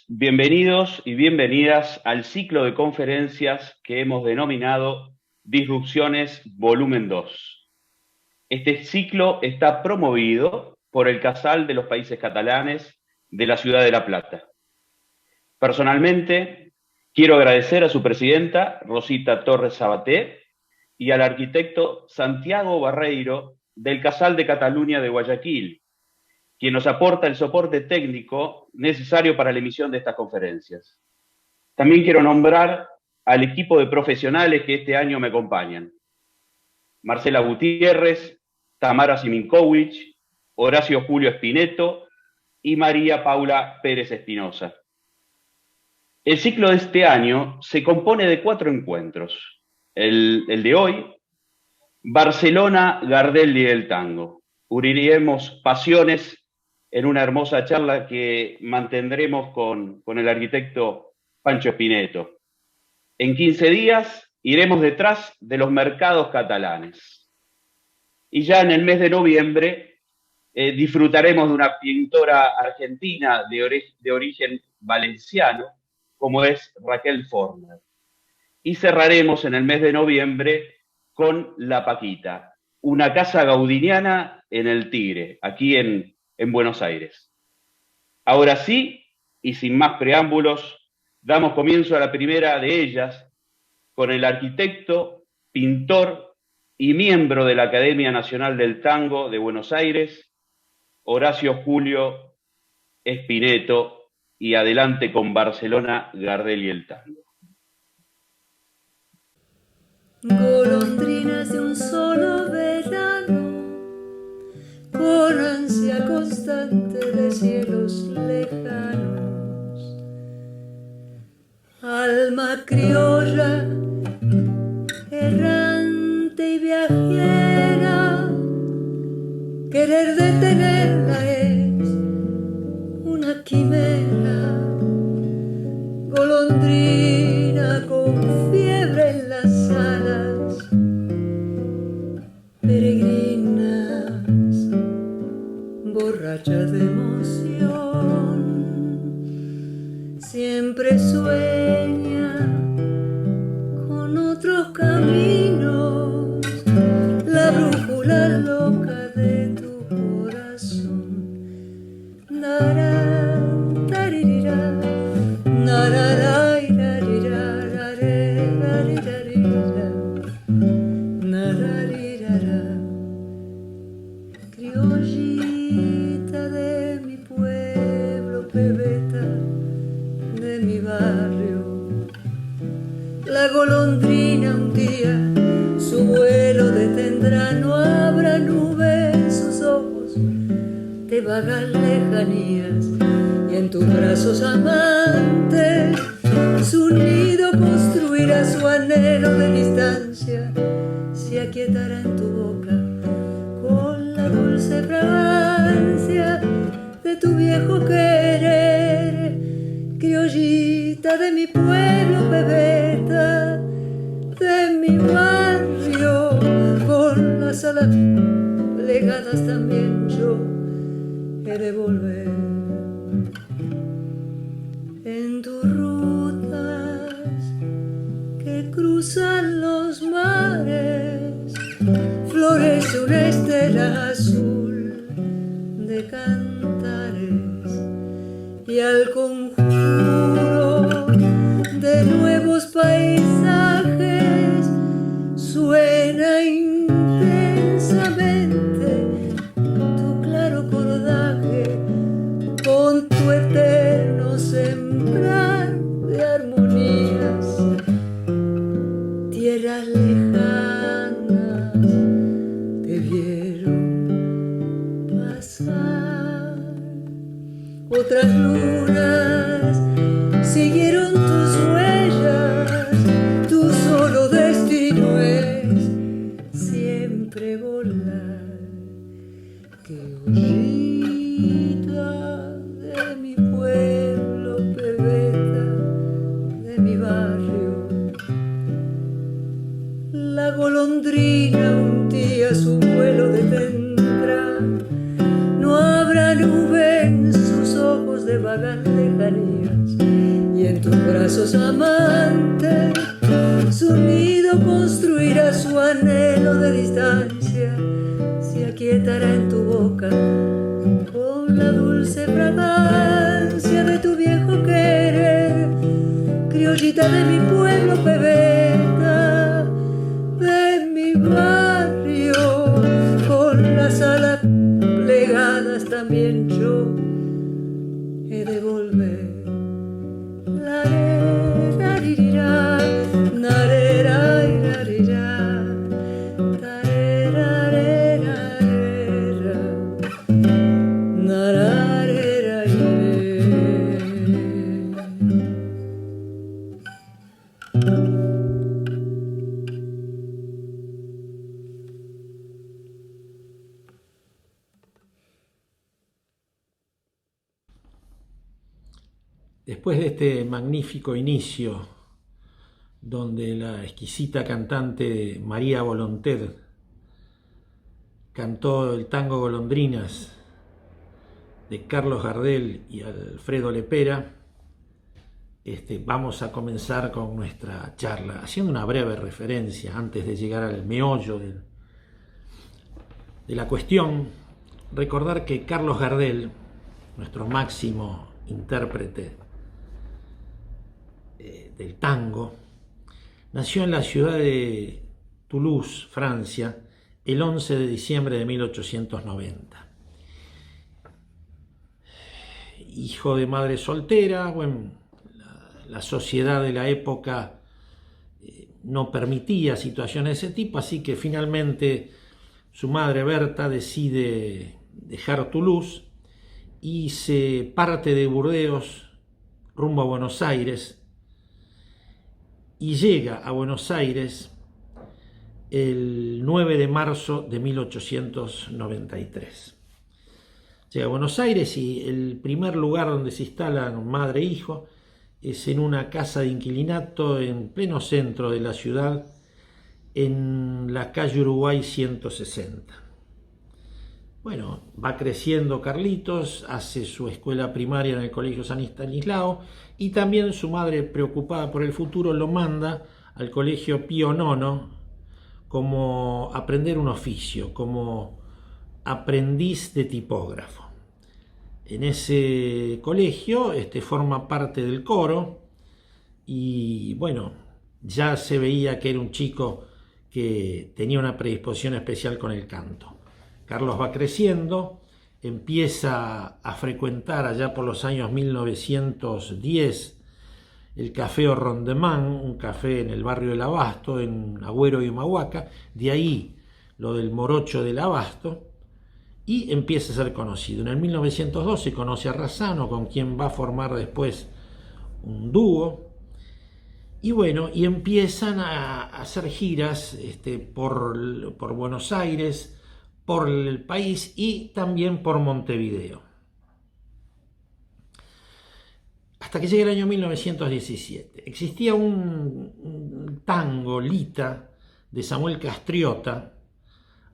bienvenidos y bienvenidas al ciclo de conferencias que hemos denominado Disrupciones Volumen 2. Este ciclo está promovido por el Casal de los Países Catalanes de la Ciudad de La Plata. Personalmente, quiero agradecer a su presidenta, Rosita Torres Sabaté, y al arquitecto Santiago Barreiro del Casal de Cataluña de Guayaquil, quien nos aporta el soporte técnico necesario para la emisión de estas conferencias. También quiero nombrar al equipo de profesionales que este año me acompañan: Marcela Gutiérrez, Tamara Siminkowicz, Horacio Julio Espineto y María Paula Pérez Espinosa. El ciclo de este año se compone de 4 encuentros. El de hoy, Barcelona, Gardel y el tango. Uniremos pasiones en una hermosa charla que mantendremos con el arquitecto Pancho Espineto. En 15 días iremos detrás de los mercados catalanes. Y ya en el mes de noviembre disfrutaremos de una pintora argentina de origen valenciano, como es Raquel Forner. Y cerraremos en el mes de noviembre con La Paquita, una casa gaudiniana en el Tigre, aquí en Buenos Aires. Ahora sí, y sin más preámbulos, damos comienzo a la primera de ellas con el arquitecto, pintor y miembro de la Academia Nacional del Tango de Buenos Aires, Horacio Julio Espineto, y adelante con Barcelona, Gardel y el tango. Golondrinas de un solo verano, con ansia constante de cielos lejanos. Alma criolla, errante y viajera, querer detenerla es una quimera. Golondrina con fiebre en las alas, peregrinas, borrachas de emoción, siempre sueña con otros caminos, la brújula loca de tu corazón. Narán, taririra, criollita de mi pueblo, pebeta de mi barrio. La golondrina un día su vuelo detendrá, no habrá nube en sus ojos de vagas lejanías, y en tus brazos amantes su nido construirá, su anhelo de distancia se aquietará en tu boca con la dulce fragancia de tu viejo querer. Criollita de mi pueblo, bebeta de mi barrio, con las alas plegadas también yo he de volver. En tus rutas que cruzan los mares florece una estela azul de cantares, y al conjuro de nuevos paisajes suena intensamente tu claro cordaje, con tu eterno sembrar de armonías. Tierras lejanas te vieron pasar, otras lunas siguieron tus huellas, tu solo destino es siempre volar. Criollita de mi pueblo, pebeta de mi barrio, la golondrina un día su vuelo detendrá, no habrá nube en sus ojos de vagas lejanías, en tus brazos amante, su nido construirá, su anhelo de distancia se aquietará en tu boca con la dulce fragancia de tu viejo querer, criollita de mi pueblo, pebeta de mi barrio, con las alas plegadas también yo he de volver. La re, la ririra, na re, ra, ra, rirá, ta re, ra, re, ra, re, ra, na ra, re, ra, riré. Después de este magnífico inicio, donde la exquisita cantante María Volonté cantó el tango Golondrinas de Carlos Gardel y Alfredo Lepera, vamos a comenzar con nuestra charla, haciendo una breve referencia antes de llegar al meollo de la cuestión. Recordar que Carlos Gardel, nuestro máximo intérprete del tango, nació en la ciudad de Toulouse, Francia, el 11 de diciembre de 1890. Hijo de madre soltera, bueno, la sociedad de la época no permitía situaciones de ese tipo, así que finalmente su madre Berta decide dejar Toulouse y se parte de Burdeos rumbo a Buenos Aires, y llega a Buenos Aires el 9 de marzo de 1893. Llega a Buenos Aires y el primer lugar donde se instalan madre e hijo es en una casa de inquilinato en pleno centro de la ciudad, en la calle Uruguay 160. Bueno, va creciendo Carlitos, hace su escuela primaria en el Colegio San Estanislao, y también su madre, preocupada por el futuro, lo manda al Colegio Pío IX como aprender un oficio, como aprendiz de tipógrafo. En ese colegio forma parte del coro y bueno, ya se veía que era un chico que tenía una predisposición especial con el canto. Carlos va creciendo, empieza a frecuentar allá por los años 1910 el Café Rondemán, un café en el barrio del Abasto, en Agüero y Humahuaca, de ahí lo del morocho del Abasto, y empieza a ser conocido. En el 1912 conoce a Razzano, con quien va a formar después un dúo, y bueno, y empiezan a hacer giras por Buenos Aires, por el país y también por Montevideo. Hasta que llega el año 1917. Existía un tango, Lita, de Samuel Castriota,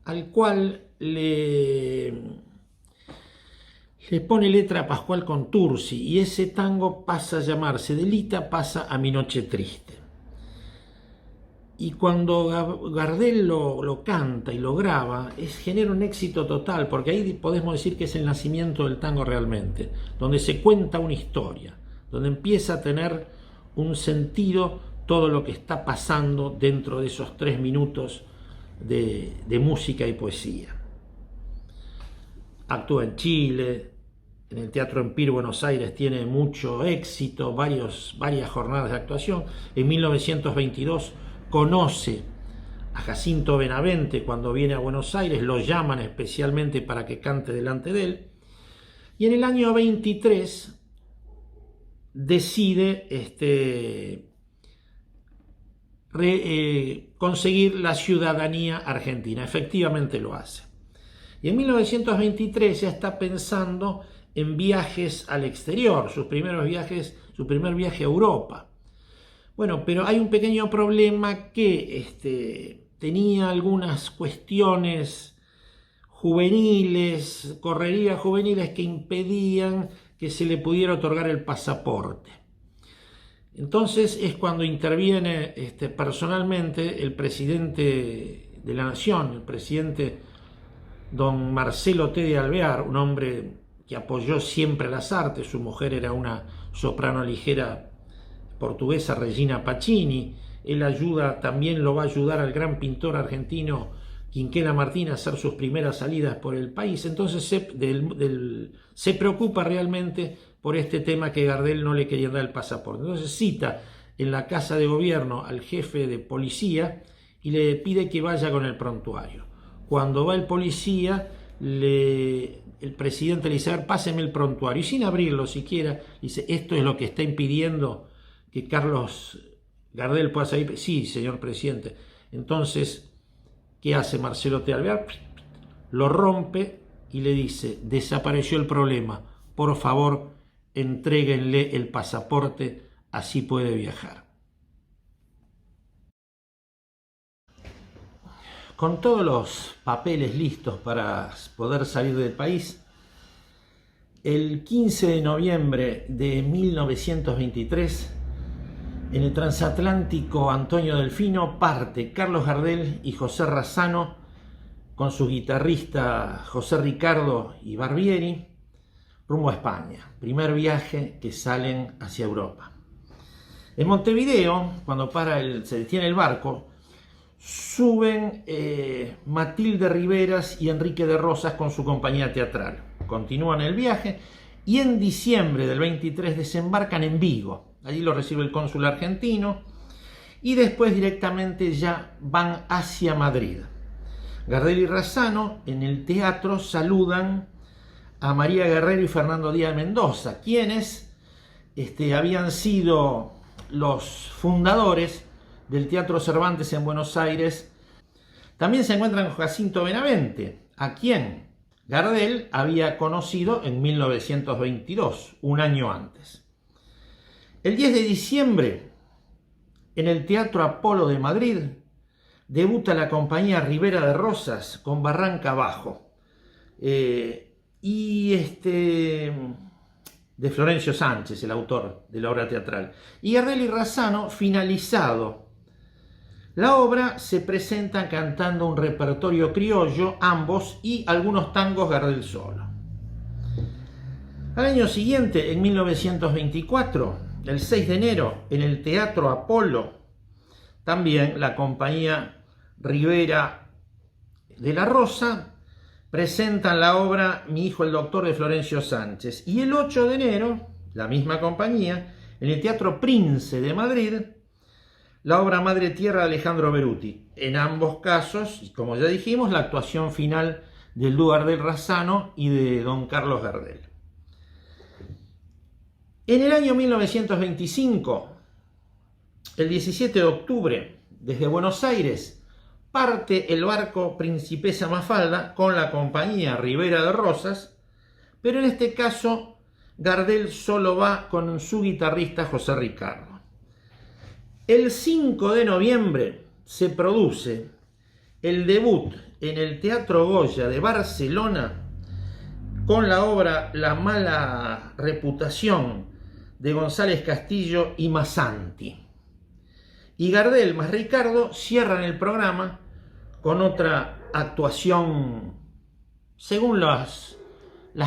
al cual le pone letra a Pascual Contursi, y ese tango pasa a llamarse, de Lita pasa a Mi Noche Triste. Y cuando Gardel lo canta y lo graba, genera un éxito total, porque ahí podemos decir que es el nacimiento del tango realmente, donde se cuenta una historia, donde empieza a tener un sentido todo lo que está pasando dentro de esos 3 minutos de música y poesía. Actúa en Chile, en el Teatro Empire Buenos Aires tiene mucho éxito, varias jornadas de actuación. En 1922 conoce a Jacinto Benavente cuando viene a Buenos Aires, lo llaman especialmente para que cante delante de él, y en el año 23 decide conseguir la ciudadanía argentina. Efectivamente lo hace. Y en 1923 ya está pensando en viajes al exterior, su primer viaje a Europa. Bueno, pero hay un pequeño problema, que tenía algunas cuestiones juveniles, correrías juveniles, que impedían que se le pudiera otorgar el pasaporte. Entonces es cuando interviene personalmente el presidente de la Nación, el presidente don Marcelo T. de Alvear, un hombre que apoyó siempre las artes. Su mujer era una soprano ligera portuguesa, Regina Pacini. Él también lo va a ayudar al gran pintor argentino Quinquela Martín a hacer sus primeras salidas por el país. Entonces se preocupa realmente por este tema que Gardel no le quería dar el pasaporte. Entonces cita en la Casa de Gobierno al jefe de policía y le pide que vaya con el prontuario. Cuando va el policía, el presidente le dice: a ver, páseme el prontuario, y sin abrirlo siquiera, dice: esto es lo que está impidiendo que Carlos Gardel pueda salir. Sí, señor presidente. Entonces, ¿qué hace Marcelo T. de Alvear? Lo rompe y le dice: desapareció el problema, por favor, entréguenle el pasaporte, así puede viajar. Con todos los papeles listos para poder salir del país, el 15 de noviembre de 1923, en el transatlántico Antonio Delfino, parte Carlos Gardel y José Razzano con su guitarrista José Ricardo y Barbieri rumbo a España. Primer viaje que salen hacia Europa. En Montevideo, cuando se detiene el barco, suben Matilde Riveras y Enrique de Rosas con su compañía teatral. Continúan el viaje y en diciembre del 23 desembarcan en Vigo. Allí lo recibe el cónsul argentino y después directamente ya van hacia Madrid. Gardel y Razzano en el teatro saludan a María Guerrero y Fernando Díaz de Mendoza, quienes habían sido los fundadores del Teatro Cervantes en Buenos Aires. También se encuentran con Jacinto Benavente, a quien Gardel había conocido en 1922, un año antes. El 10 de diciembre, en el Teatro Apolo de Madrid, debuta la compañía Rivera de Rosas con Barranca Abajo, de Florencio Sánchez, el autor de la obra teatral. Y Gardel y Razzano, finalizado la obra, se presentan cantando un repertorio criollo, ambos, y algunos tangos Gardel solo. Al año siguiente, en 1924, el 6 de enero, en el Teatro Apolo, también la compañía Rivera de la Rosa presentan la obra Mi hijo el doctor de Florencio Sánchez. Y el 8 de enero, la misma compañía, en el Teatro Prince de Madrid, la obra Madre Tierra de Alejandro Beruti. En ambos casos, como ya dijimos, la actuación final del dúo Gardel-Razzano y de don Carlos Gardel. En el año 1925, el 17 de octubre, desde Buenos Aires, parte el barco Principesa Mafalda con la compañía Rivera de Rosas, pero en este caso Gardel solo va con su guitarrista José Ricardo. El 5 de noviembre se produce el debut en el Teatro Goya de Barcelona con la obra La mala reputación de González Castillo y Masanti. Y Gardel más Ricardo cierran el programa con otra actuación, según las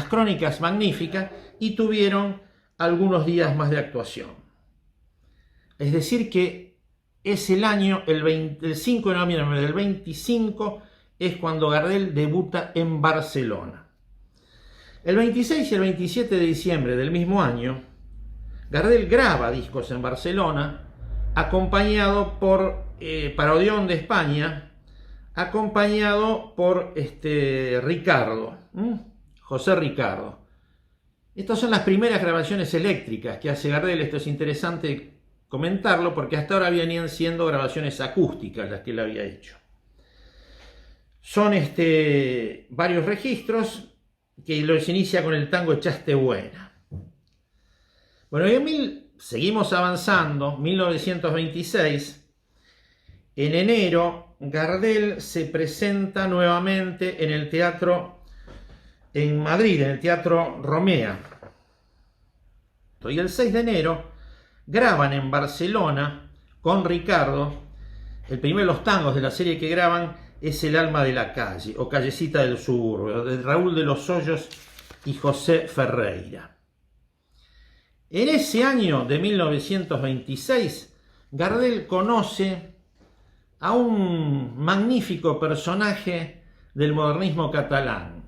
crónicas, magnífica, y tuvieron algunos días más de actuación. Es decir que es el año, el 5 de noviembre del 25, es cuando Gardel debuta en Barcelona. El 26 y el 27 de diciembre del mismo año, Gardel graba discos en Barcelona, acompañado por Parodión de España, acompañado por Ricardo, José Ricardo. Estas son las primeras grabaciones eléctricas que hace Gardel. Esto es interesante comentarlo porque hasta ahora venían siendo grabaciones acústicas las que él había hecho. Son varios registros que los inicia con el tango Echaste Buena. Bueno, seguimos avanzando. 1926, en enero, Gardel se presenta nuevamente en el teatro en Madrid, en el Teatro Romea. Y el 6 de enero, graban en Barcelona con Ricardo. El primero de los tangos de la serie que graban es El alma de la calle o Callecita del suburbio, de Raúl de los Hoyos y José Ferreira. En ese año de 1926, Gardel conoce a un magnífico personaje del modernismo catalán,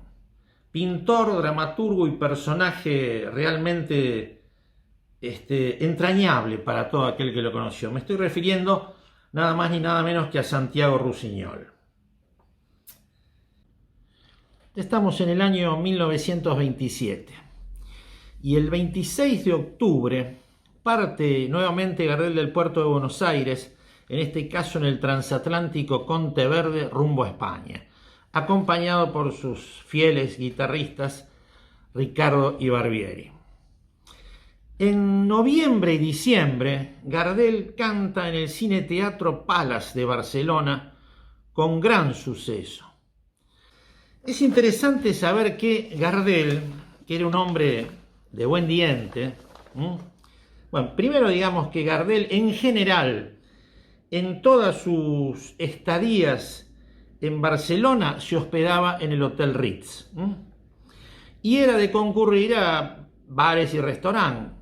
pintor, dramaturgo y personaje realmente entrañable para todo aquel que lo conoció. Me estoy refiriendo nada más ni nada menos que a Santiago Rusiñol. Estamos en el año 1927 y el 26 de octubre parte nuevamente Gardel del puerto de Buenos Aires, en este caso en el transatlántico Conte Verde rumbo a España, acompañado por sus fieles guitarristas Ricardo y Barbieri. En noviembre y diciembre, Gardel canta en el Cine Teatro Palace de Barcelona con gran suceso. Es interesante saber que Gardel, que era un hombre de buen diente, bueno, primero digamos que Gardel en general, en todas sus estadías en Barcelona, se hospedaba en el Hotel Ritz. Y era de concurrir a bares y restaurantes.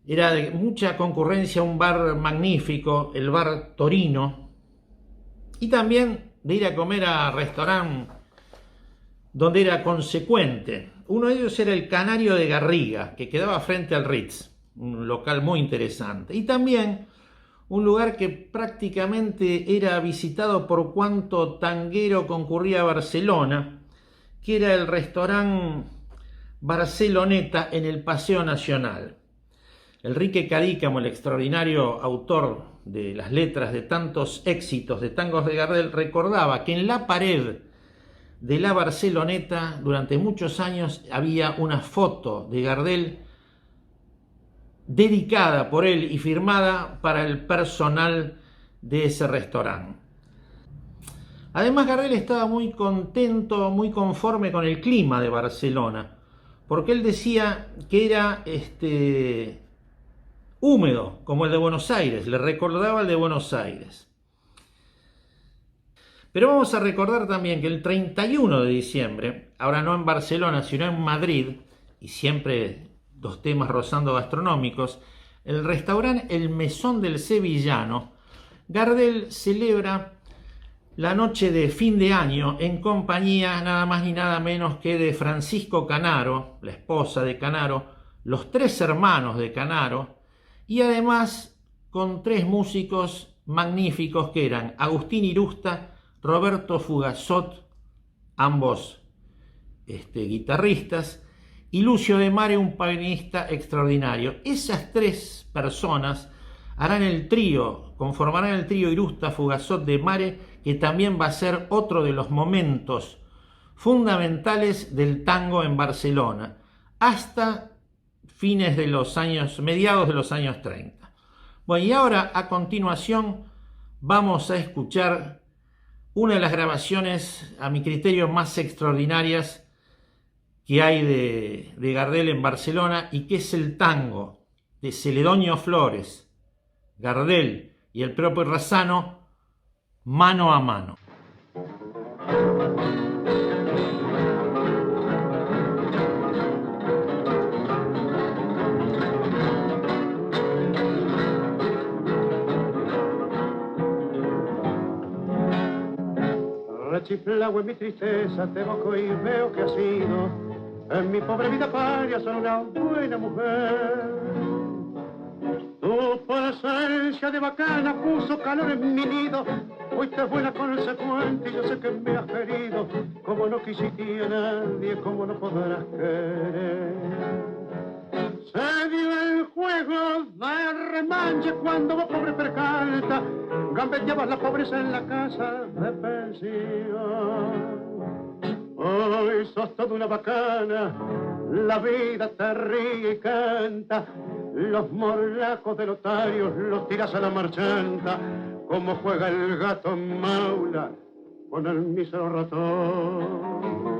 Era de mucha concurrencia un bar magnífico, el bar Torino, y también de ir a comer a restaurantes donde era consecuente. Uno de ellos era el Canario de Garriga, que quedaba frente al Ritz, un local muy interesante. Y también un lugar que prácticamente era visitado por cuanto tanguero concurría a Barcelona, que era el restaurante Barceloneta en el Paseo Nacional. Enrique Cadícamo, el extraordinario autor de las letras de tantos éxitos de tangos de Gardel, recordaba que en la pared de la Barceloneta durante muchos años había una foto de Gardel dedicada por él y firmada para el personal de ese restaurante. Además, Gardel estaba muy contento, muy conforme con el clima de Barcelona, porque él decía que era húmedo, como el de Buenos Aires, le recordaba el de Buenos Aires. Pero vamos a recordar también que el 31 de diciembre, ahora no en Barcelona, sino en Madrid, y siempre dos temas rozando gastronómicos, el restaurante El Mesón del Sevillano, Gardel celebra la noche de fin de año en compañía nada más ni nada menos que de Francisco Canaro, la esposa de Canaro, los tres hermanos de Canaro, y además con tres músicos magníficos que eran Agustín Irusta, Roberto Fugazot, ambos guitarristas, y Lucio de Mare, un pianista extraordinario. Esas tres personas harán el trío, conformarán el trío Irusta, Fugazot, de Mare, que también va a ser otro de los momentos fundamentales del tango en Barcelona, hasta fines de los años, mediados de los años 30. Bueno, y ahora a continuación vamos a escuchar una de las grabaciones, a mi criterio, más extraordinarias que hay de Gardel en Barcelona, y que es el tango de Celedonio Flores, Gardel y el propio Razzano, Mano a Mano. Rechiflado en mi tristeza te evoco y veo que ha sido en mi pobre vida paria solo una buena mujer. Tu presencia de bacana puso calor en mi nido, fuiste buena consecuente y yo sé que me has querido, como no quisiste a nadie, como no podrás querer. Se dio el juego de remanche cuando vos, pobre percalta, gambeteabas la pobreza en la casa de pensión. Hoy sos toda una bacana, la vida te ríe y canta, los morlacos de lotarios los tiras a la marchanta, como juega el gato maula con el mísero ratón.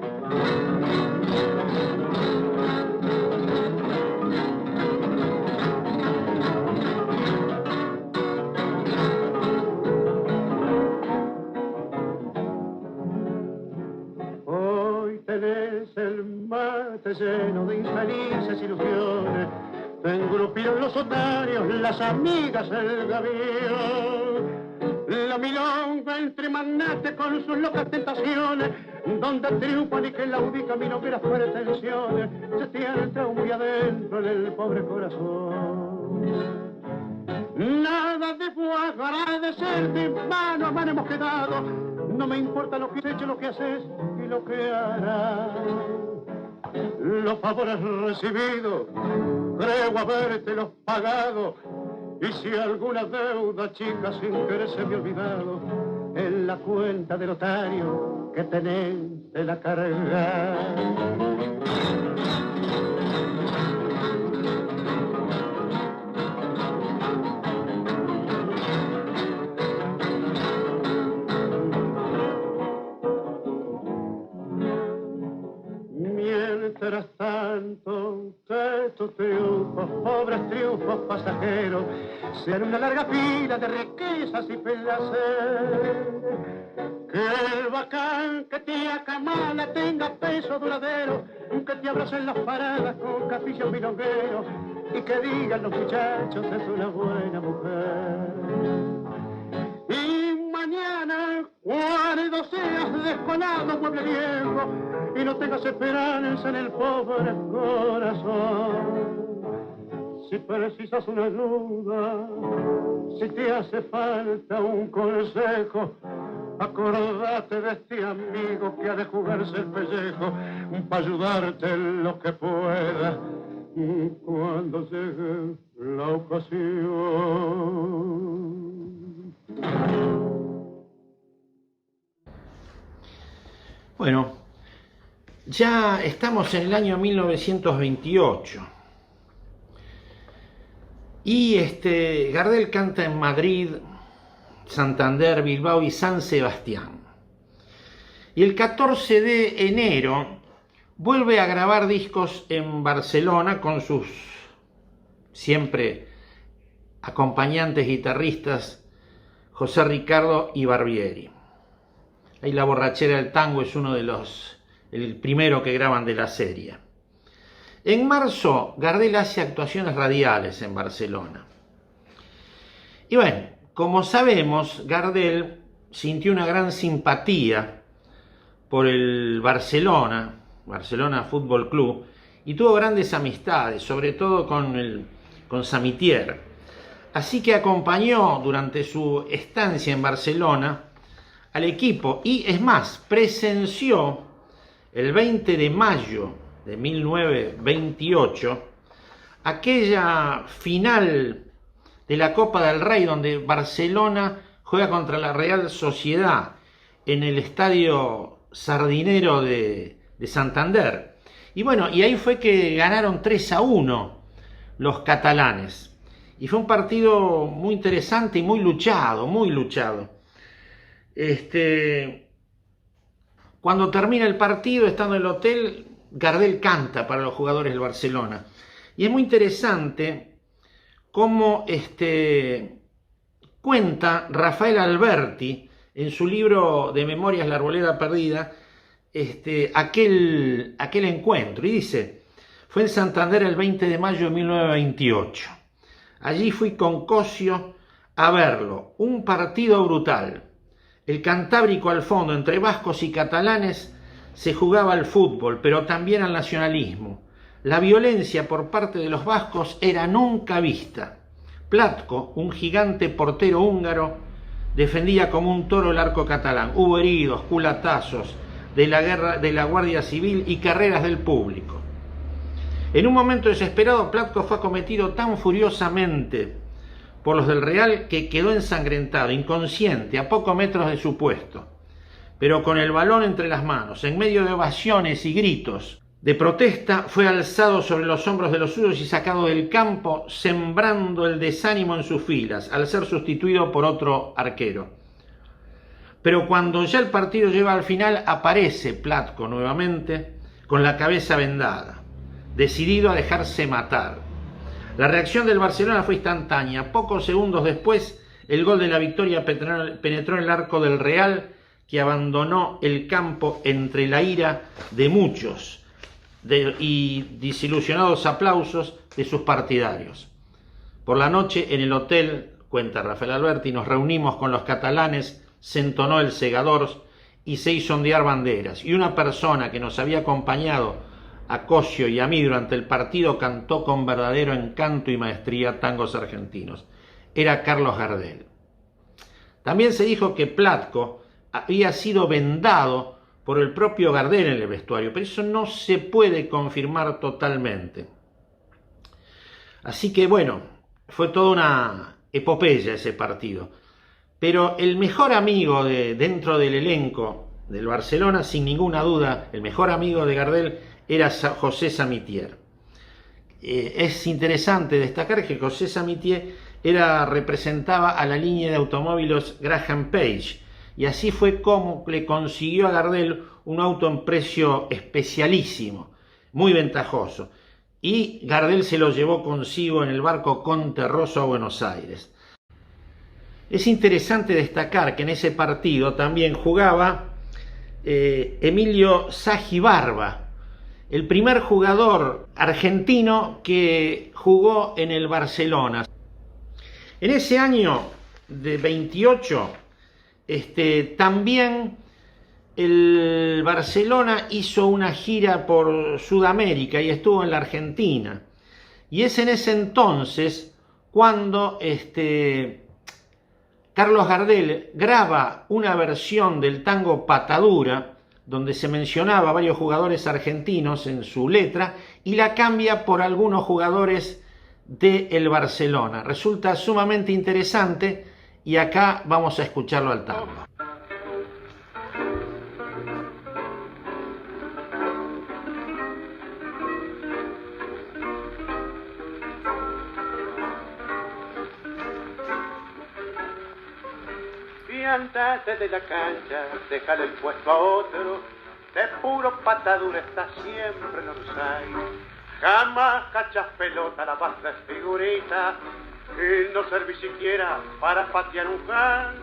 felices ilusiones. Engrupieron los otarios, las amigas, el gavión. La milonga entre magnates con sus locas tentaciones, donde triunfan y que laudica milongueras pretensiones, se tiene el trauma muy adentro en el pobre corazón. Nada debo agradecerte, en mano a mano hemos quedado. No me importa lo que has hecho, lo que haces y lo que harás. Los favores recibidos, creo haberte los pagado. Y si alguna deuda chica sin querer se me ha olvidado, en la cuenta del notario que tenés de la carga. Mientras tanto, que tus triunfos, pobres triunfos pasajeros, sean una larga fila de riquezas y placer. Que el bacán que te acamala tenga peso duradero, que te abracen las paradas con capillos milongueros y que digan los muchachos es una buena mujer. Y mañana, cuando seas descolado, mueble viejo, y no tengas esperanza en el pobre corazón. Si precisas una ayuda, si te hace falta un consejo, acordate de este amigo que ha de jugarse el pellejo para ayudarte en lo que pueda cuando llegue la ocasión. Bueno, ya estamos en el año 1928 y Gardel canta en Madrid, Santander, Bilbao y San Sebastián. Y el 14 de enero vuelve a grabar discos en Barcelona con sus siempre acompañantes guitarristas José Ricardo y Barbieri. Ahí La borrachera del tango es uno de el primero que graban de la serie. En marzo, Gardel hace actuaciones radiales en Barcelona. Y bueno, como sabemos, Gardel sintió una gran simpatía por el Barcelona Fútbol Club, y tuvo grandes amistades, sobre todo con Samitier. Así que acompañó durante su estancia en Barcelona al equipo y, es más, presenció el 20 de mayo de 1928 aquella final de la Copa del Rey donde Barcelona juega contra la Real Sociedad en el Estadio Sardinero de Santander. Y bueno, y ahí fue que ganaron 3-1 los catalanes. Y fue un partido muy interesante y muy luchado, muy luchado. Cuando termina el partido, estando en el hotel, Gardel canta para los jugadores del Barcelona. Y es muy interesante cómo cuenta Rafael Alberti en su libro de Memorias La Arboleda Perdida aquel encuentro. Y dice: fue en Santander el 20 de mayo de 1928. Allí fui con Cosio a verlo. Un partido brutal. El Cantábrico al fondo, entre vascos y catalanes, se jugaba al fútbol, pero también al nacionalismo. La violencia por parte de los vascos era nunca vista. Platko, un gigante portero húngaro, defendía como un toro el arco catalán. Hubo heridos, culatazos de la Guardia Civil y carreras del público. En un momento desesperado, Platko fue acometido tan furiosamente por los del Real que quedó ensangrentado, inconsciente, a pocos metros de su puesto, pero con el balón entre las manos, en medio de ovaciones y gritos de protesta, fue alzado sobre los hombros de los suyos y sacado del campo, sembrando el desánimo en sus filas, al ser sustituido por otro arquero. Pero cuando ya el partido llega al final, aparece Platko nuevamente, con la cabeza vendada, decidido a dejarse matar. La reacción del Barcelona fue instantánea. Pocos segundos después, el gol de la victoria penetró en el arco del Real, que abandonó el campo entre la ira de muchos y desilusionados aplausos de sus partidarios. Por la noche, en el hotel, cuenta Rafael Alberti, nos reunimos con los catalanes, se entonó el segador y se hizo ondear banderas. Y una persona que nos había acompañado a Cosio y a mí durante el partido cantó con verdadero encanto y maestría tangos argentinos. Era Carlos Gardel. También se dijo que Platko había sido vendado por el propio Gardel en el vestuario, pero eso no se puede confirmar totalmente. Así que bueno, fue toda una epopeya ese partido. Pero el mejor amigo dentro del elenco del Barcelona, sin ninguna duda, el mejor amigo de Gardel era José Samitier. Es interesante destacar que José Samitier representaba a la línea de automóviles Graham Page, y así fue como le consiguió a Gardel un auto en precio especialísimo, muy ventajoso, y Gardel se lo llevó consigo en el barco Conte Rosso a Buenos Aires. Es interesante destacar que en ese partido también jugaba Emilio Sagi Barba, el primer jugador argentino que jugó en el Barcelona. En ese año de 28, también el Barcelona hizo una gira por Sudamérica y estuvo en la Argentina. Y es en ese entonces cuando Carlos Gardel graba una versión del tango Patadura, donde se mencionaba a varios jugadores argentinos en su letra, y la cambia por algunos jugadores del Barcelona. Resulta sumamente interesante y acá vamos a escucharlo al tango. Y andate de la cancha, déjale el puesto a otro, de puro Patadura está siempre en offside. Jamás cachas pelota, la vas de figurita y no servís siquiera para patear un can.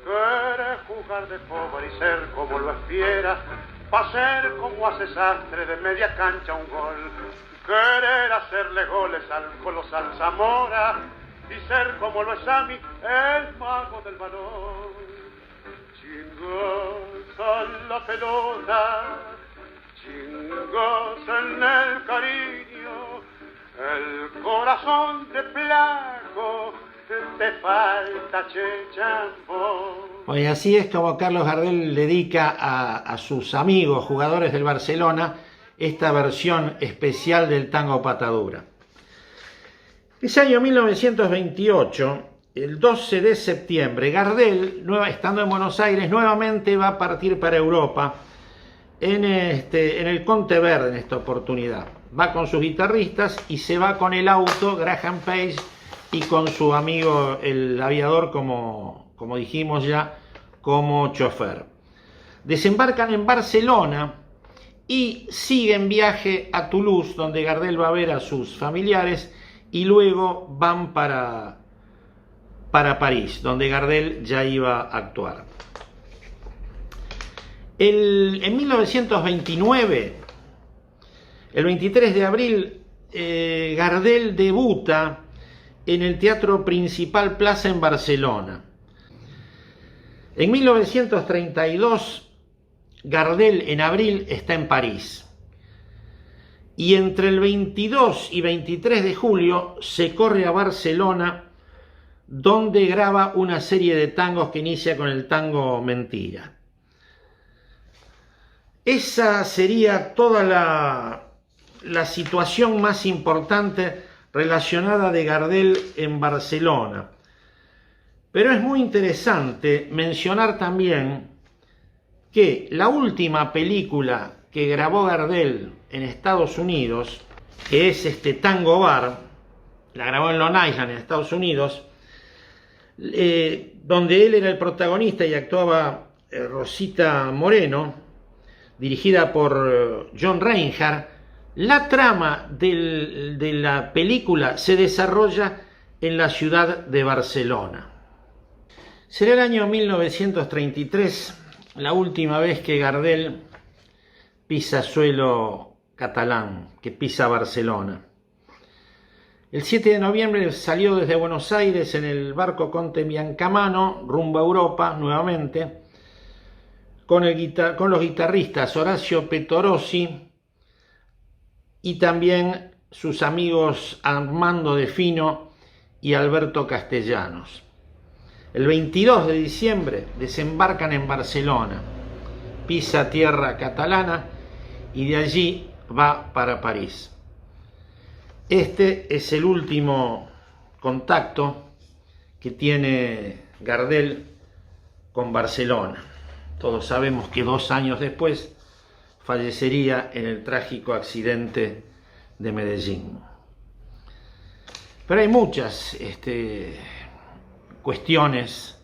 Querés jugar de pobre y ser como lo espiera, pa' ser como hace Sastre de media cancha un gol. Querer hacerle goles al colosal Zamora y ser como lo es Sami, el mago del balón. Chingos a la pelota, chingos en el cariño, el corazón de placo, te falta chechambo. Bueno, así es como Carlos Gardel dedica a sus amigos, jugadores del Barcelona, esta versión especial del tango Patadura. Ese año 1928, el 12 de septiembre, Gardel, estando en Buenos Aires, nuevamente va a partir para Europa en el Conte Verde en esta oportunidad. Va con sus guitarristas y se va con el auto Graham Page y con su amigo el aviador, como dijimos ya, como chofer. Desembarcan en Barcelona y siguen viaje a Toulouse, donde Gardel va a ver a sus familiares, y luego van para París, donde Gardel ya iba a actuar. En 1929, el 23 de abril, Gardel debuta en el Teatro Principal Plaza en Barcelona. En 1932, Gardel en abril está en París. Y entre el 22 y 23 de julio se corre a Barcelona, donde graba una serie de tangos que inicia con el tango Mentira. Esa sería toda la situación más importante relacionada de Gardel en Barcelona. Pero es muy interesante mencionar también que la última película que grabó Gardel en Estados Unidos, que es Tango Bar, la grabó en Long Island, en Estados Unidos, donde él era el protagonista y actuaba Rosita Moreno, dirigida por John Reinhardt. La trama de la película se desarrolla en la ciudad de Barcelona. Será el año 1933 la última vez que Gardel pisa suelo catalán que pisa Barcelona. El 7 de noviembre salió desde Buenos Aires en el barco Conte Biancamano rumbo a Europa nuevamente con los guitarristas Horacio Petorossi y también sus amigos Armando De Fino y Alberto Castellanos. El 22 de diciembre desembarcan en Barcelona, pisa tierra catalana y de allí va para París. Este es el último contacto que tiene Gardel con Barcelona. Todos sabemos que 2 años después fallecería en el trágico accidente de Medellín. Pero hay muchas cuestiones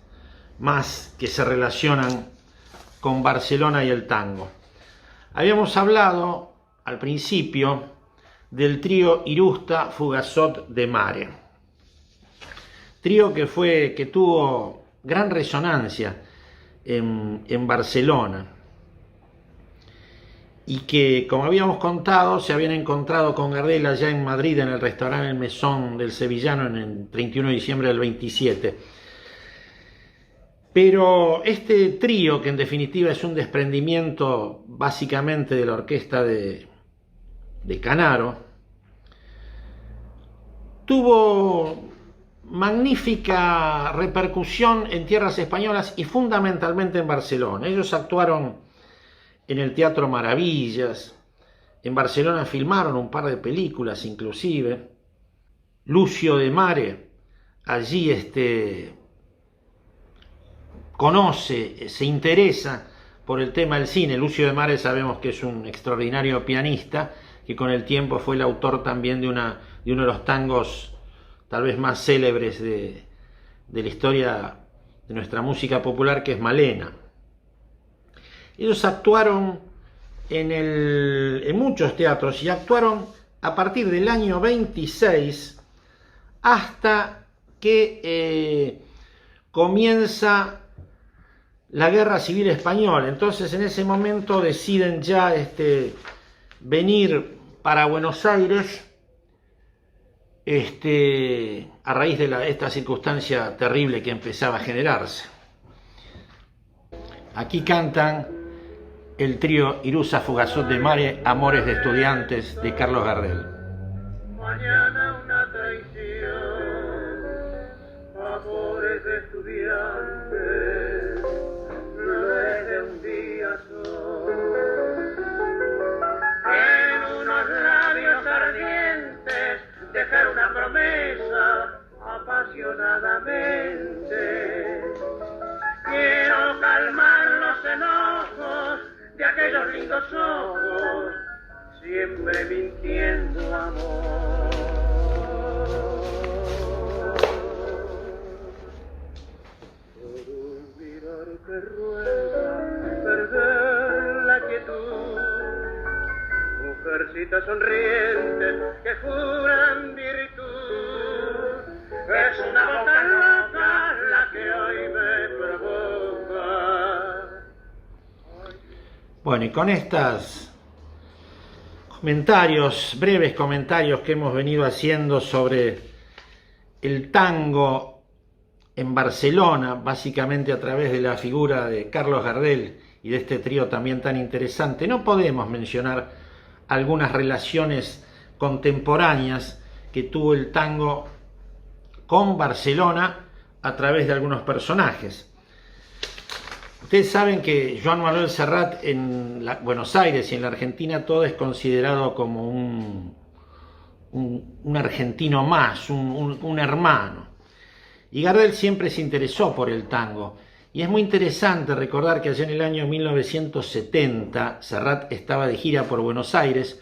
más que se relacionan con Barcelona y el tango. Habíamos hablado al principio del trío Irusta Fugazot de Mare, trío que tuvo gran resonancia en Barcelona y que, como habíamos contado, se habían encontrado con Gardel allá en Madrid en el restaurante El Mesón del Sevillano en el 31 de diciembre del 27. Pero este trío, que en definitiva es un desprendimiento básicamente de la orquesta de Canaro, tuvo magnífica repercusión en tierras españolas y fundamentalmente en Barcelona. Ellos actuaron en el Teatro Maravillas, en Barcelona filmaron un par de películas inclusive. Lucio de Mare allí conoce, se interesa por el tema del cine. Lucio de Mare sabemos que es un extraordinario pianista, que con el tiempo fue el autor también de uno de los tangos tal vez más célebres de la historia de nuestra música popular, que es Malena. Ellos actuaron en muchos teatros y actuaron a partir del año 26 hasta que comienza la Guerra Civil Española. Entonces en ese momento deciden ya venir para Buenos Aires a raíz de esta circunstancia terrible que empezaba a generarse. Aquí cantan el trío Irusta Fugazot de Mare, Amores de Estudiantes, de Carlos Gardel. Mañana una traición, amores de estudiantes, no es de un día solo. En unos labios ardientes dejar una promesa apasionadamente. Quiero calmar los enojos de aquellos lindos ojos, siempre mintiendo amor. Por un mirar que ruega perder la quietud, mujercitas sonrientes que juran virtud, es una boca loca la que hoy me provoca. Bueno, y con estos breves comentarios que hemos venido haciendo sobre el tango en Barcelona, básicamente a través de la figura de Carlos Gardel y de este trío también tan interesante, no podemos mencionar algunas relaciones contemporáneas que tuvo el tango con Barcelona a través de algunos personajes. Ustedes saben que Joan Manuel Serrat en Buenos Aires y en la Argentina todo es considerado como un argentino más, un hermano. Y Gardel siempre se interesó por el tango. Y es muy interesante recordar que allá en el año 1970 Serrat estaba de gira por Buenos Aires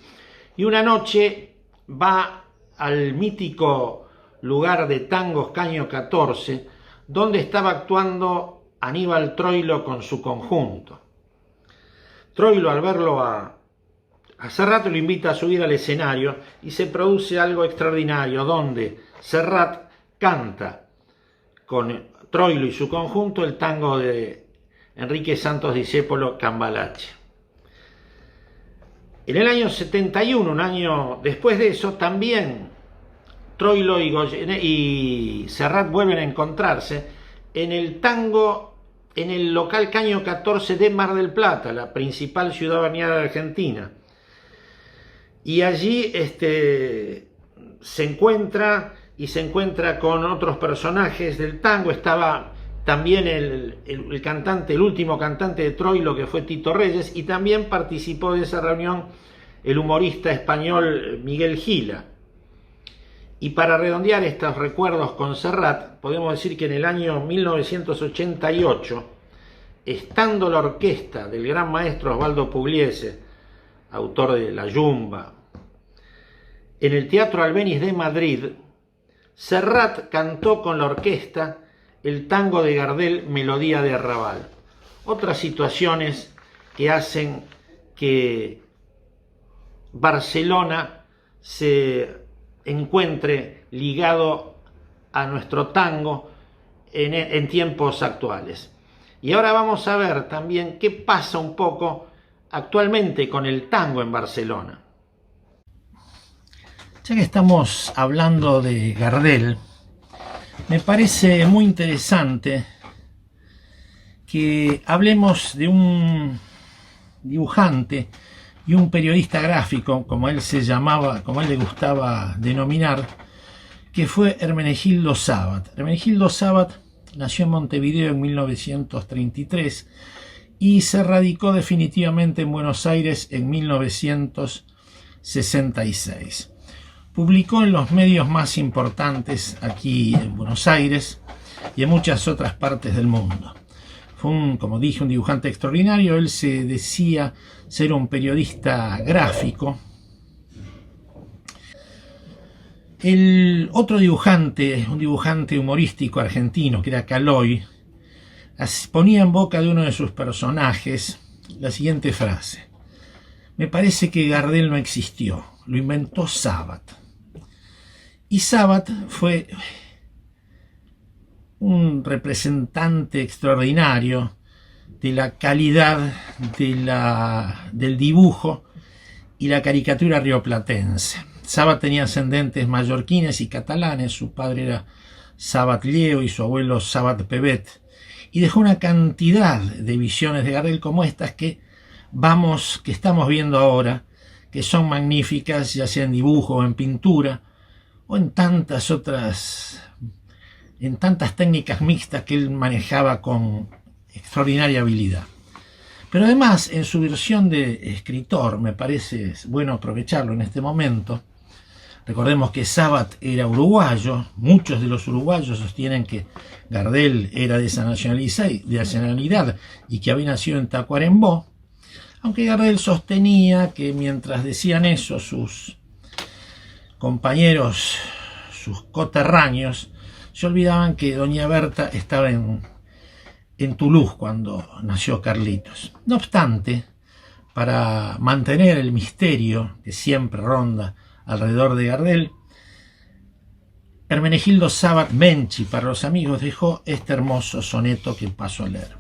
y una noche va al mítico lugar de tangos Caño 14, donde estaba actuando Aníbal Troilo con su conjunto. Troilo, al verlo a Serrat, lo invita a subir al escenario y se produce algo extraordinario, donde Serrat canta con Troilo y su conjunto el tango de Enrique Santos Discépolo, Cambalache. En el año 71, un año después de eso, también Troilo y Serrat vuelven a encontrarse en el tango en el local Caño 14 de Mar del Plata, la principal ciudad balnearia de Argentina. Y allí se encuentra con otros personajes del tango. Estaba también el cantante, el último cantante de Troilo, que fue Tito Reyes, y también participó de esa reunión el humorista español Miguel Gila. Y para redondear estos recuerdos con Serrat, podemos decir que en el año 1988, estando la orquesta del gran maestro Osvaldo Pugliese, autor de La Yumba, en el Teatro Albéniz de Madrid, Serrat cantó con la orquesta el tango de Gardel, Melodía de Arrabal. Otras situaciones que hacen que Barcelona se encuentre ligado a nuestro tango en tiempos actuales. Y ahora vamos a ver también qué pasa un poco actualmente con el tango en Barcelona. Ya que estamos hablando de Gardel, me parece muy interesante que hablemos de un dibujante y un periodista gráfico, como él se llamaba, como él le gustaba denominar, que fue Hermenegildo Sabat. Hermenegildo Sabat nació en Montevideo en 1933 y se radicó definitivamente en Buenos Aires en 1966. Publicó en los medios más importantes aquí en Buenos Aires y en muchas otras partes del mundo. Fue como dije, un dibujante extraordinario. Él se decía ser un periodista gráfico. El otro dibujante, un dibujante humorístico argentino, que era Caloy, ponía en boca de uno de sus personajes la siguiente frase: me parece que Gardel no existió, lo inventó Sabat. Y Sabat fue un representante extraordinario de la calidad del dibujo y la caricatura rioplatense. Sabat tenía ascendentes mallorquines y catalanes, su padre era Sabat Lleo y su abuelo Sabat Pebet, y dejó una cantidad de visiones de Gardel como estas que estamos viendo ahora, que son magníficas, ya sea en dibujo o en pintura, o en tantas técnicas mixtas que él manejaba con extraordinaria habilidad. Pero además, en su versión de escritor, me parece bueno aprovecharlo en este momento. Recordemos que Sabat era uruguayo, muchos de los uruguayos sostienen que Gardel era de esa nacionalidad y que había nacido en Tacuarembó, aunque Gardel sostenía que mientras decían eso sus compañeros, sus coterráneos, se olvidaban que doña Berta estaba en Toulouse cuando nació Carlitos. No obstante, para mantener el misterio que siempre ronda alrededor de Gardel, Hermenegildo Sabat Benchi, para los amigos, dejó este hermoso soneto que paso a leer.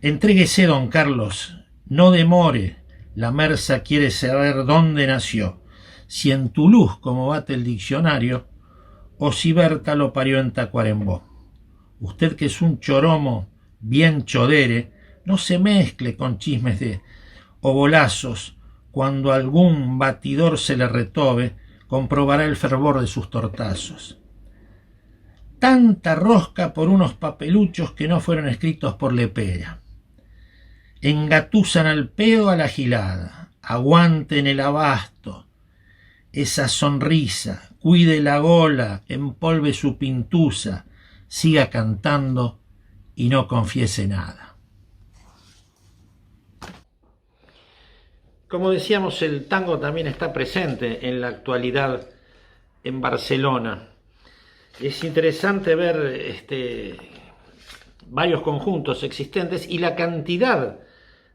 Entréguese, don Carlos, no demore, la Mersa quiere saber dónde nació, si en Toulouse, como bate el diccionario, o si Berta lo parió en Tacuarembó. Usted, que es un choromo bien chodere, no se mezcle con chismes de obolazos. Cuando algún batidor se le retobe, comprobará el fervor de sus tortazos. Tanta rosca por unos papeluchos que no fueron escritos por Lepera. Engatusan al pedo a la gilada, aguanten el abasto, esa sonrisa, cuide la gola, empolve su pintusa, siga cantando y no confiese nada. Como decíamos, el tango también está presente en la actualidad en Barcelona. Es interesante ver varios conjuntos existentes y la cantidad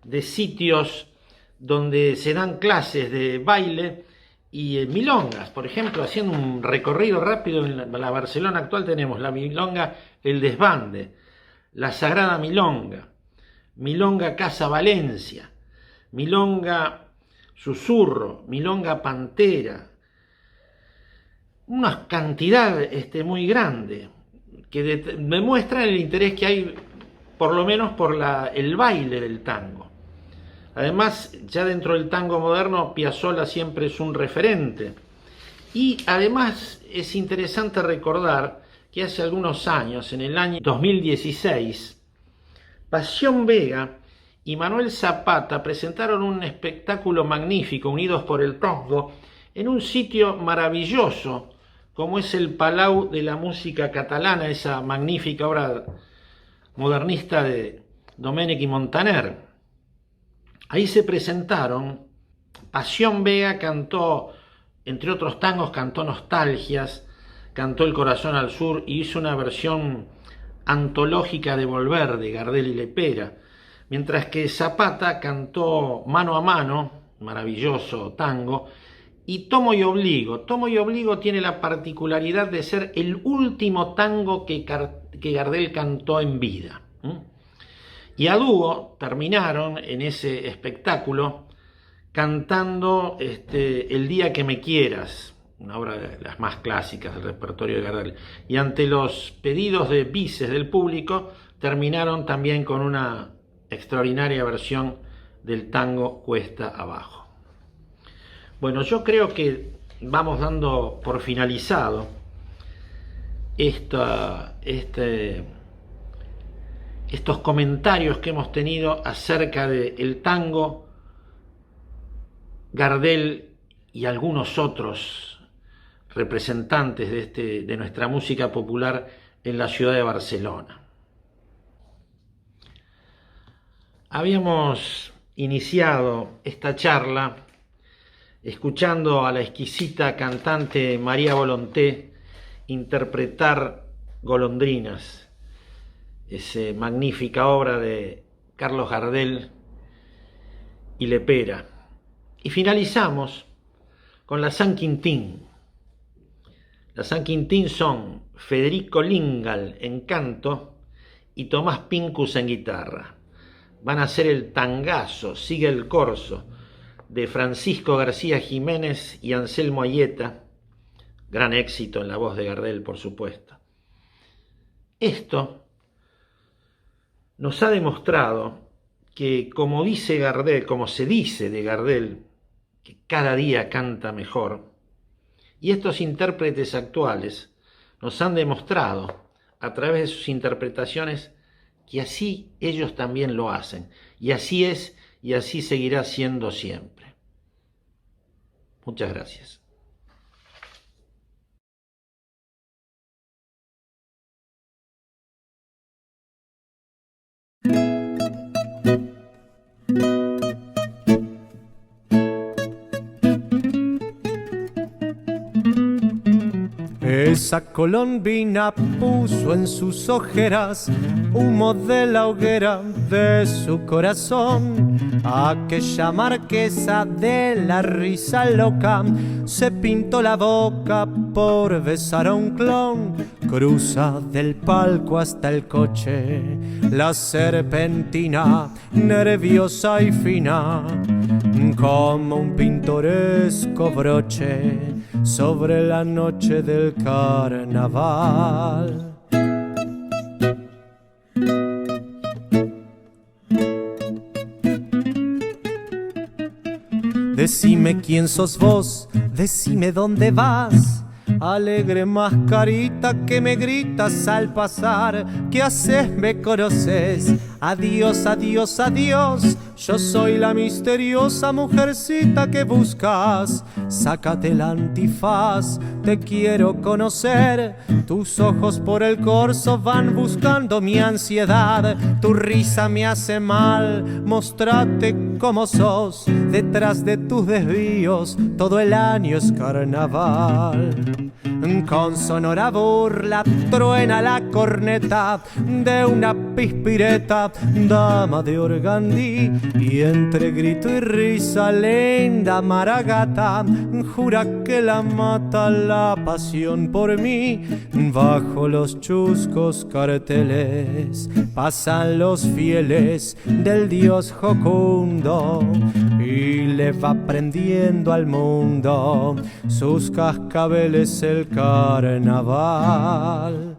de sitios donde se dan clases de baile y milongas. Por ejemplo, haciendo un recorrido rápido en la Barcelona actual, tenemos la milonga El Desbande, la Sagrada Milonga, milonga Casa Valencia, milonga Susurro, Milonga Pantera, una cantidad muy grande que demuestra el interés que hay, por lo menos por el baile del tango. Además, ya dentro del tango moderno, Piazzolla siempre es un referente. Y además es interesante recordar que hace algunos años, en el año 2016, Pasión Vega y Manuel Zapata presentaron un espectáculo magnífico, Unidos por el Tango, en un sitio maravilloso como es el Palau de la Música Catalana, esa magnífica obra modernista de Domènech y Montaner. Ahí se presentaron, Pasión Vega cantó, entre otros tangos, cantó Nostalgias, cantó El Corazón al Sur y hizo una versión antológica de Volver, de Gardel y Lepera, mientras que Zapata cantó Mano a Mano, maravilloso tango, y Tomo y Obligo. Tomo y Obligo tiene la particularidad de ser el último tango que Gardel cantó en vida. Y a dúo terminaron en ese espectáculo cantando El Día que Me Quieras, una obra de las más clásicas del repertorio de Gardel. Y ante los pedidos de bises del público, terminaron también con una extraordinaria versión del tango Cuesta Abajo. Bueno, yo creo que vamos dando por finalizado estos comentarios que hemos tenido acerca del tango, Gardel y algunos otros representantes de nuestra música popular en la ciudad de Barcelona. Habíamos iniciado esta charla escuchando a la exquisita cantante María Volonté interpretar Golondrinas, esa magnífica obra de Carlos Gardel y Lepera. Y finalizamos con la San Quintín. La San Quintín son Federico Lingal en canto y Tomás Pincus en guitarra. Van a ser el tangazo, Sigue el Corso, de Francisco García Jiménez y Anselmo Ayeta, gran éxito en la voz de Gardel, por supuesto. Esto nos ha demostrado que, como dice Gardel, como se dice de Gardel, que cada día canta mejor, y estos intérpretes actuales nos han demostrado a través de sus interpretaciones que así ellos también lo hacen, y así es y así seguirá siendo siempre. Muchas gracias. Esa colombina puso en sus ojeras humo de la hoguera de su corazón. Aquella marquesa de la risa loca se pintó la boca por besar a un clon. Cruza del palco hasta el coche la serpentina, nerviosa y fina, como un pintoresco broche sobre la noche del carnaval. Decime quién sos vos, decime dónde vas. Alegre mascarita que me gritas al pasar. ¿Qué haces? ¿Me conoces? Adiós, adiós, adiós. Yo soy la misteriosa mujercita que buscas. Sácate el antifaz, te quiero conocer. Tus ojos por el corso van buscando mi ansiedad. Tu risa me hace mal, mostrate como sos. Detrás de tus desvíos todo el año es carnaval. Con sonora burla truena la corneta de una pispireta, dama de organdí, y entre grito y risa linda maragata jura que la mata la pasión por mí. Bajo los chuscos carteles pasan los fieles del dios jocundo y le va prendiendo al mundo sus cascabeles el carnaval.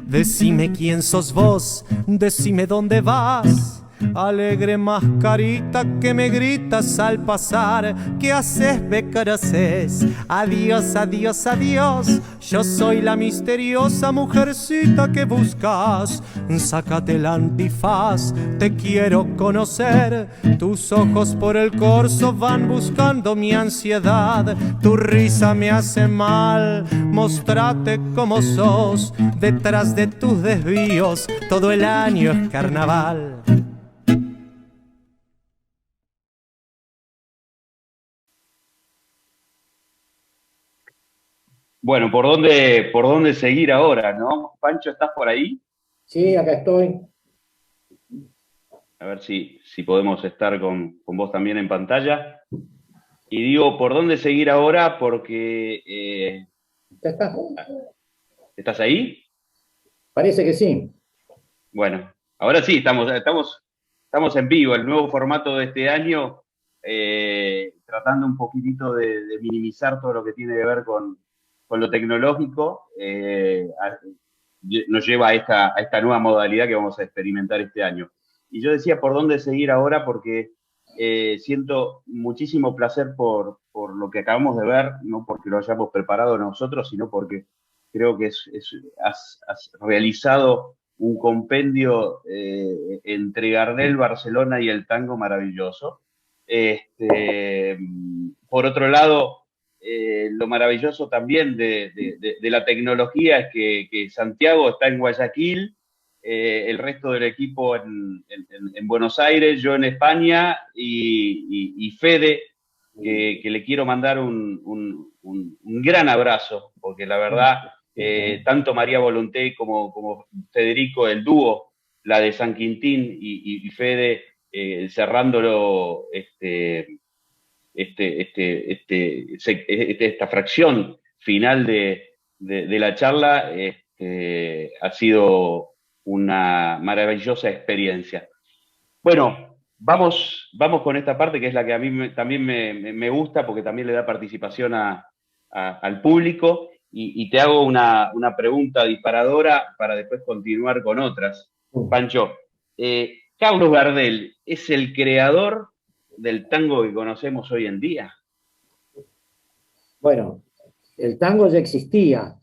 Decime quién sos vos, decime dónde vas. Alegre mascarita que me gritas al pasar. ¿Qué haces, me conoces? Adiós, adiós, adiós. Yo soy la misteriosa mujercita que buscas. Sácate el antifaz, te quiero conocer. Tus ojos por el corso van buscando mi ansiedad. Tu risa me hace mal, mostrate como sos. Detrás de tus desvíos todo el año es carnaval. Bueno, ¿por dónde seguir ahora, no? Pancho, ¿estás por ahí? Sí, acá estoy. A ver si podemos estar con vos también en pantalla. Y digo, ¿por dónde seguir ahora? Porque... ¿Ya está? ¿estás ahí? Parece que sí. Bueno, ahora sí, estamos en vivo. El nuevo formato de este año, tratando un poquitito de minimizar todo lo que tiene que ver con lo tecnológico, nos lleva a esta nueva modalidad que vamos a experimentar este año. Y yo decía, ¿por dónde seguir ahora? Porque siento muchísimo placer por lo que acabamos de ver, no porque lo hayamos preparado nosotros, sino porque creo que has realizado un compendio entre Gardel, Barcelona y el tango maravilloso. Por otro lado, lo maravilloso también de la tecnología es que Santiago está en Guayaquil, el resto del equipo en Buenos Aires, yo en España y Fede, que le quiero mandar un gran abrazo, porque la verdad, tanto María Volonté como Federico, el dúo, la de San Quintín y Fede, cerrándolo esta fracción final de la charla, ha sido una maravillosa experiencia. Bueno, vamos con esta parte que es la que a mí también me gusta, porque también le da participación al público, y te hago una pregunta disparadora para después continuar con otras. Pancho, Carlos Gardel es el creador del tango que conocemos hoy en día. Bueno, el tango ya existía,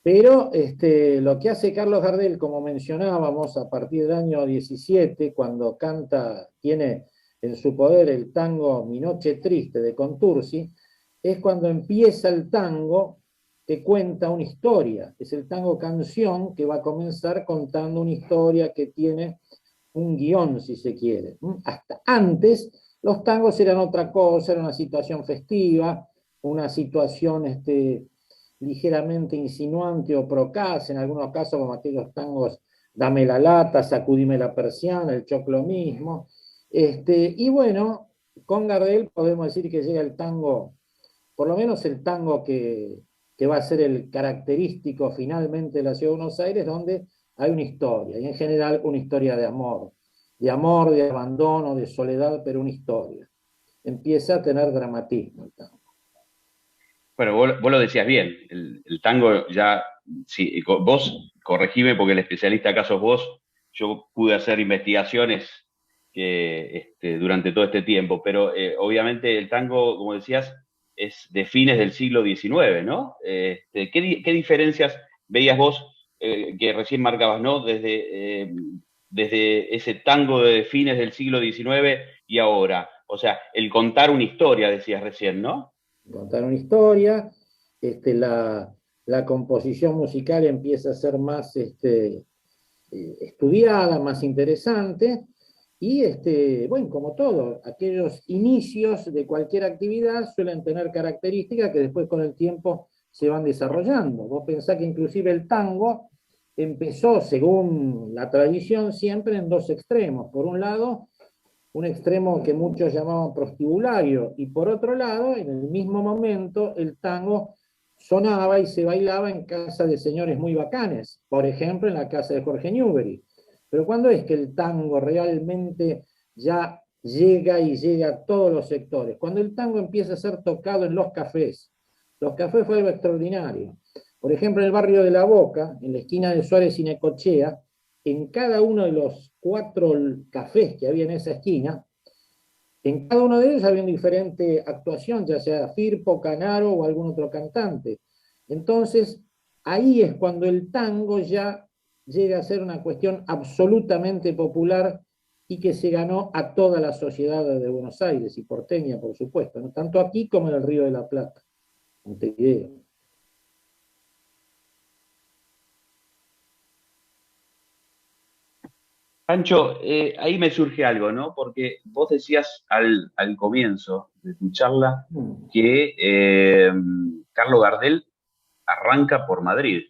pero lo que hace Carlos Gardel, como mencionábamos, a partir del año 17, cuando tiene en su poder el tango Mi Noche Triste de Contursi, es cuando empieza el tango que cuenta una historia. Es el tango canción que va a comenzar contando una historia que tiene un guión, si se quiere. Hasta antes, los tangos eran otra cosa, era una situación festiva, una situación ligeramente insinuante o procaz, en algunos casos como aquellos tangos Dame la lata, Sacudime la persiana, El choclo mismo. Y bueno, con Gardel podemos decir que llega el tango, por lo menos el tango que va a ser el característico finalmente de la Ciudad de Buenos Aires, donde hay una historia, y en general una historia de amor, de abandono, de soledad, pero una historia. Empieza a tener dramatismo el tango. Bueno, vos lo decías bien, el tango ya, sí, vos corregime porque el especialista acá sos vos, yo pude hacer investigaciones durante todo este tiempo, pero obviamente el tango, como decías, es de fines del siglo XIX, ¿no? ¿Qué diferencias veías vos que recién marcabas, ¿no? Desde ese tango de fines del siglo XIX y ahora. O sea, el contar una historia, decías recién, ¿no? Contar una historia, la composición musical empieza a ser más estudiada, más interesante, y bueno, como todo, aquellos inicios de cualquier actividad suelen tener características que después con el tiempo se van desarrollando. Vos pensás que inclusive el tango empezó, según la tradición, siempre en dos extremos. Por un lado, un extremo que muchos llamaban prostibulario, y por otro lado, en el mismo momento, el tango sonaba y se bailaba en casa de señores muy bacanes, por ejemplo en la casa de Jorge Newbery. Pero ¿cuándo es que el tango realmente ya llega y llega a todos los sectores? Cuando el tango empieza a ser tocado en los cafés. Los cafés fue algo extraordinario. Por ejemplo, en el barrio de La Boca, en la esquina de Suárez y Necochea, en cada uno de los 4 cafés que había en esa esquina, en cada uno de ellos había una diferente actuación, ya sea Firpo, Canaro o algún otro cantante. Entonces, ahí es cuando el tango ya llega a ser una cuestión absolutamente popular y que se ganó a toda la sociedad de Buenos Aires y porteña, por supuesto, ¿no? Tanto aquí como en el Río de la Plata, Montevideo. Pancho, ahí me surge algo, ¿no? Porque vos decías al comienzo de tu charla Mm. que Carlos Gardel arranca por Madrid,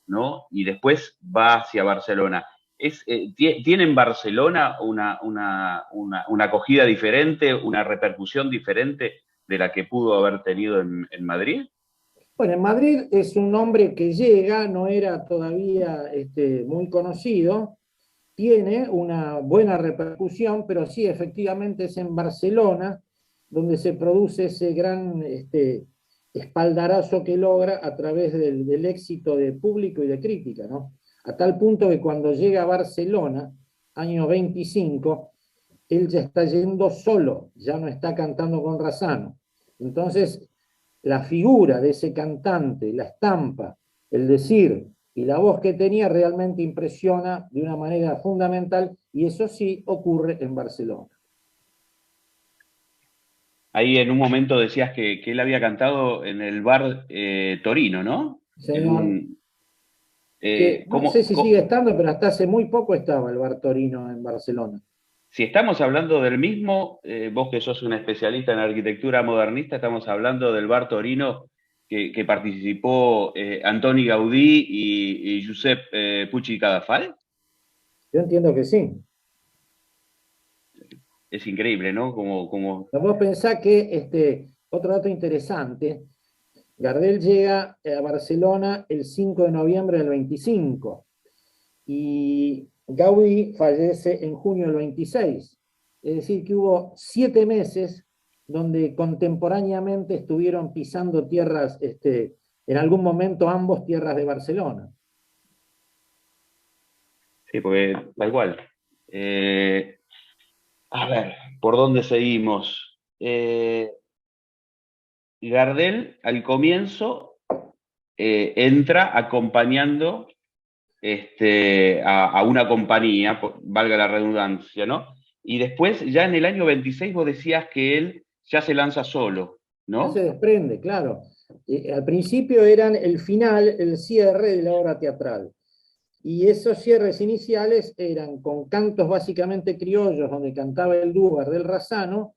¿no? Y después va hacia Barcelona. ¿Tiene en Barcelona una acogida diferente, una repercusión diferente de la que pudo haber tenido en Madrid? Bueno, en Madrid es un nombre que llega, no era todavía muy conocido, tiene una buena repercusión, pero sí, efectivamente es en Barcelona donde se produce ese gran espaldarazo que logra a través del éxito de público y de crítica, ¿no? A tal punto que cuando llega a Barcelona, año 25, él ya está yendo solo, ya no está cantando con Razano. Entonces, la figura de ese cantante, la estampa, el decir y la voz que tenía realmente impresiona de una manera fundamental, y eso sí ocurre en Barcelona. Ahí en un momento decías que él había cantado en el bar Torino, ¿no? En Señor, que no sé si sigue estando, pero hasta hace muy poco estaba el Bar Torino en Barcelona. Si estamos hablando del mismo, vos que sos un especialista en arquitectura modernista, estamos hablando del bar Torino que participó Antoni Gaudí y Josep Puig Cadafal. Yo entiendo que sí. Es increíble, ¿no? Vos pensás que, otro dato interesante, Gardel llega a Barcelona el 5 de noviembre del 25 y Gaudí fallece en junio del 26. Es decir, que hubo 7 meses donde contemporáneamente estuvieron pisando tierras, en algún momento ambos tierras de Barcelona. Sí, porque da igual. A ver, ¿por dónde seguimos? Gardel al comienzo entra acompañando a una compañía, valga la redundancia, ¿no? Y después, ya en el año 26, vos decías que él ya se lanza solo, Ya se ¿no? desprende, claro. Al principio eran el final, el cierre de la obra teatral. Y esos cierres iniciales eran con cantos básicamente criollos, donde cantaba el dúo Gardel Razano,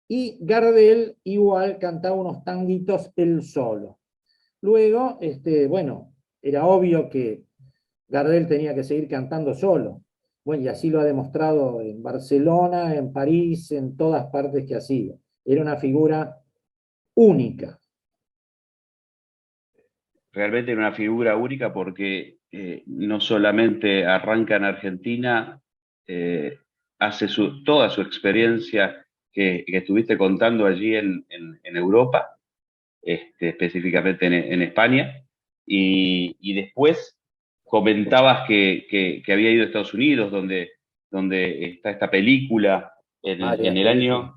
y Gardel igual cantaba unos tanguitos él solo. Luego, bueno, era obvio que Gardel tenía que seguir cantando solo. Bueno, y así lo ha demostrado en Barcelona, en París, en todas partes que ha sido. Era una figura única. Realmente era una figura única porque no solamente arranca en Argentina, eh, hace toda su experiencia que estuviste contando allí en Europa, específicamente en España, y después comentabas que había ido a Estados Unidos, donde está esta película en Varias el películas. año,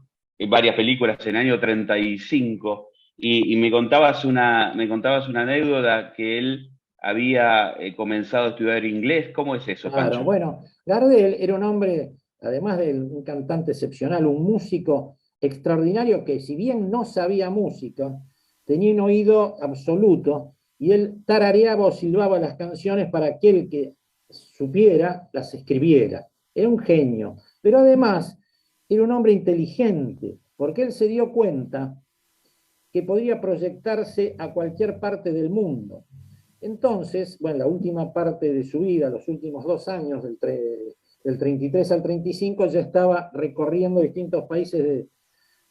varias películas en el año 35, y me contabas una anécdota que él había comenzado a estudiar inglés. ¿Cómo es eso, Claro, Pancho? bueno, Gardel era un hombre, además de un cantante excepcional, un músico extraordinario que si bien no sabía música, tenía un oído absoluto y él tarareaba o silbaba las canciones para que el que supiera las escribiera. Era un genio, pero además era un hombre inteligente, porque él se dio cuenta que podría proyectarse a cualquier parte del mundo. Entonces, bueno, la última parte de su vida, los últimos 2 años, del 33 al 35, ya estaba recorriendo distintos países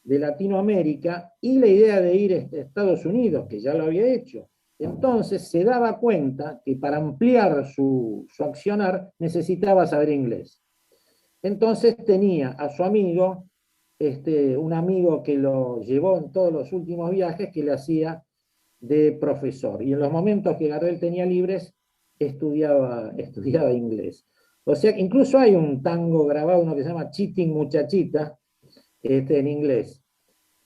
de Latinoamérica y la idea de ir a Estados Unidos, que ya lo había hecho, Entonces se daba cuenta que para ampliar su accionar necesitaba saber inglés. Entonces tenía a su amigo, un amigo que lo llevó en todos los últimos viajes, que le hacía de profesor. Y en los momentos que Gardel tenía libres, estudiaba inglés. O sea, incluso hay un tango grabado, uno que se llama Cheating Muchachita, en inglés.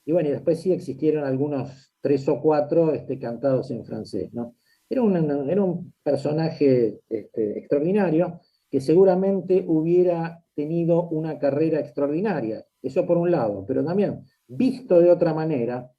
Y bueno, y después sí existieron algunos 3 o 4 cantados en francés, ¿no? Era un personaje extraordinario que seguramente hubiera tenido una carrera extraordinaria, eso por un lado, pero también, visto de otra manera,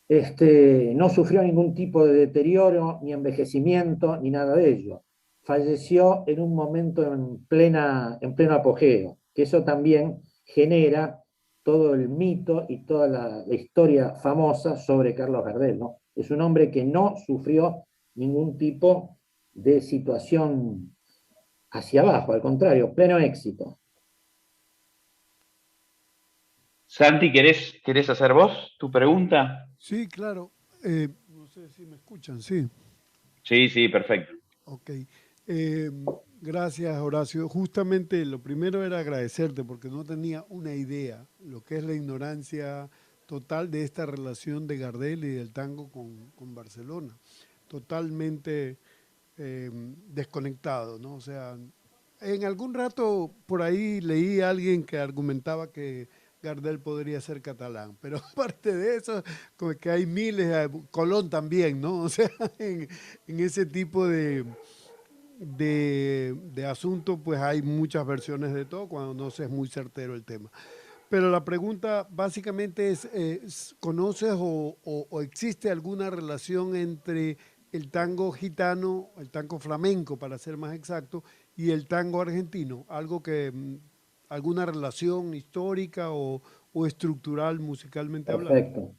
no sufrió ningún tipo de deterioro, ni envejecimiento, ni nada de ello. Falleció en un momento en pleno apogeo, que eso también genera todo el mito y toda la historia famosa sobre Carlos Gardel, ¿no? Es un hombre que no sufrió ningún tipo de situación hacia abajo, al contrario, pleno éxito. Santi, ¿querés hacer vos tu pregunta? Sí, claro. No sé si me escuchan, sí. Sí, sí, perfecto. Ok. Eh, Gracias, Horacio. Justamente lo primero era agradecerte porque no tenía una idea lo que es la ignorancia total de esta relación de Gardel y del tango con Barcelona. Totalmente desconectado, ¿no? O sea, en algún rato por ahí leí a alguien que argumentaba que Gardel podría ser catalán, pero aparte de eso, como que hay miles, Colón también, ¿no? O sea, en ese tipo de asuntos, pues hay muchas versiones de todo cuando no se es muy certero el tema. Pero la pregunta básicamente es, ¿conoces o existe alguna relación entre el tango gitano, el tango flamenco para ser más exacto, y el tango argentino? Algo que, alguna relación histórica o estructural musicalmente hablando. Perfecto.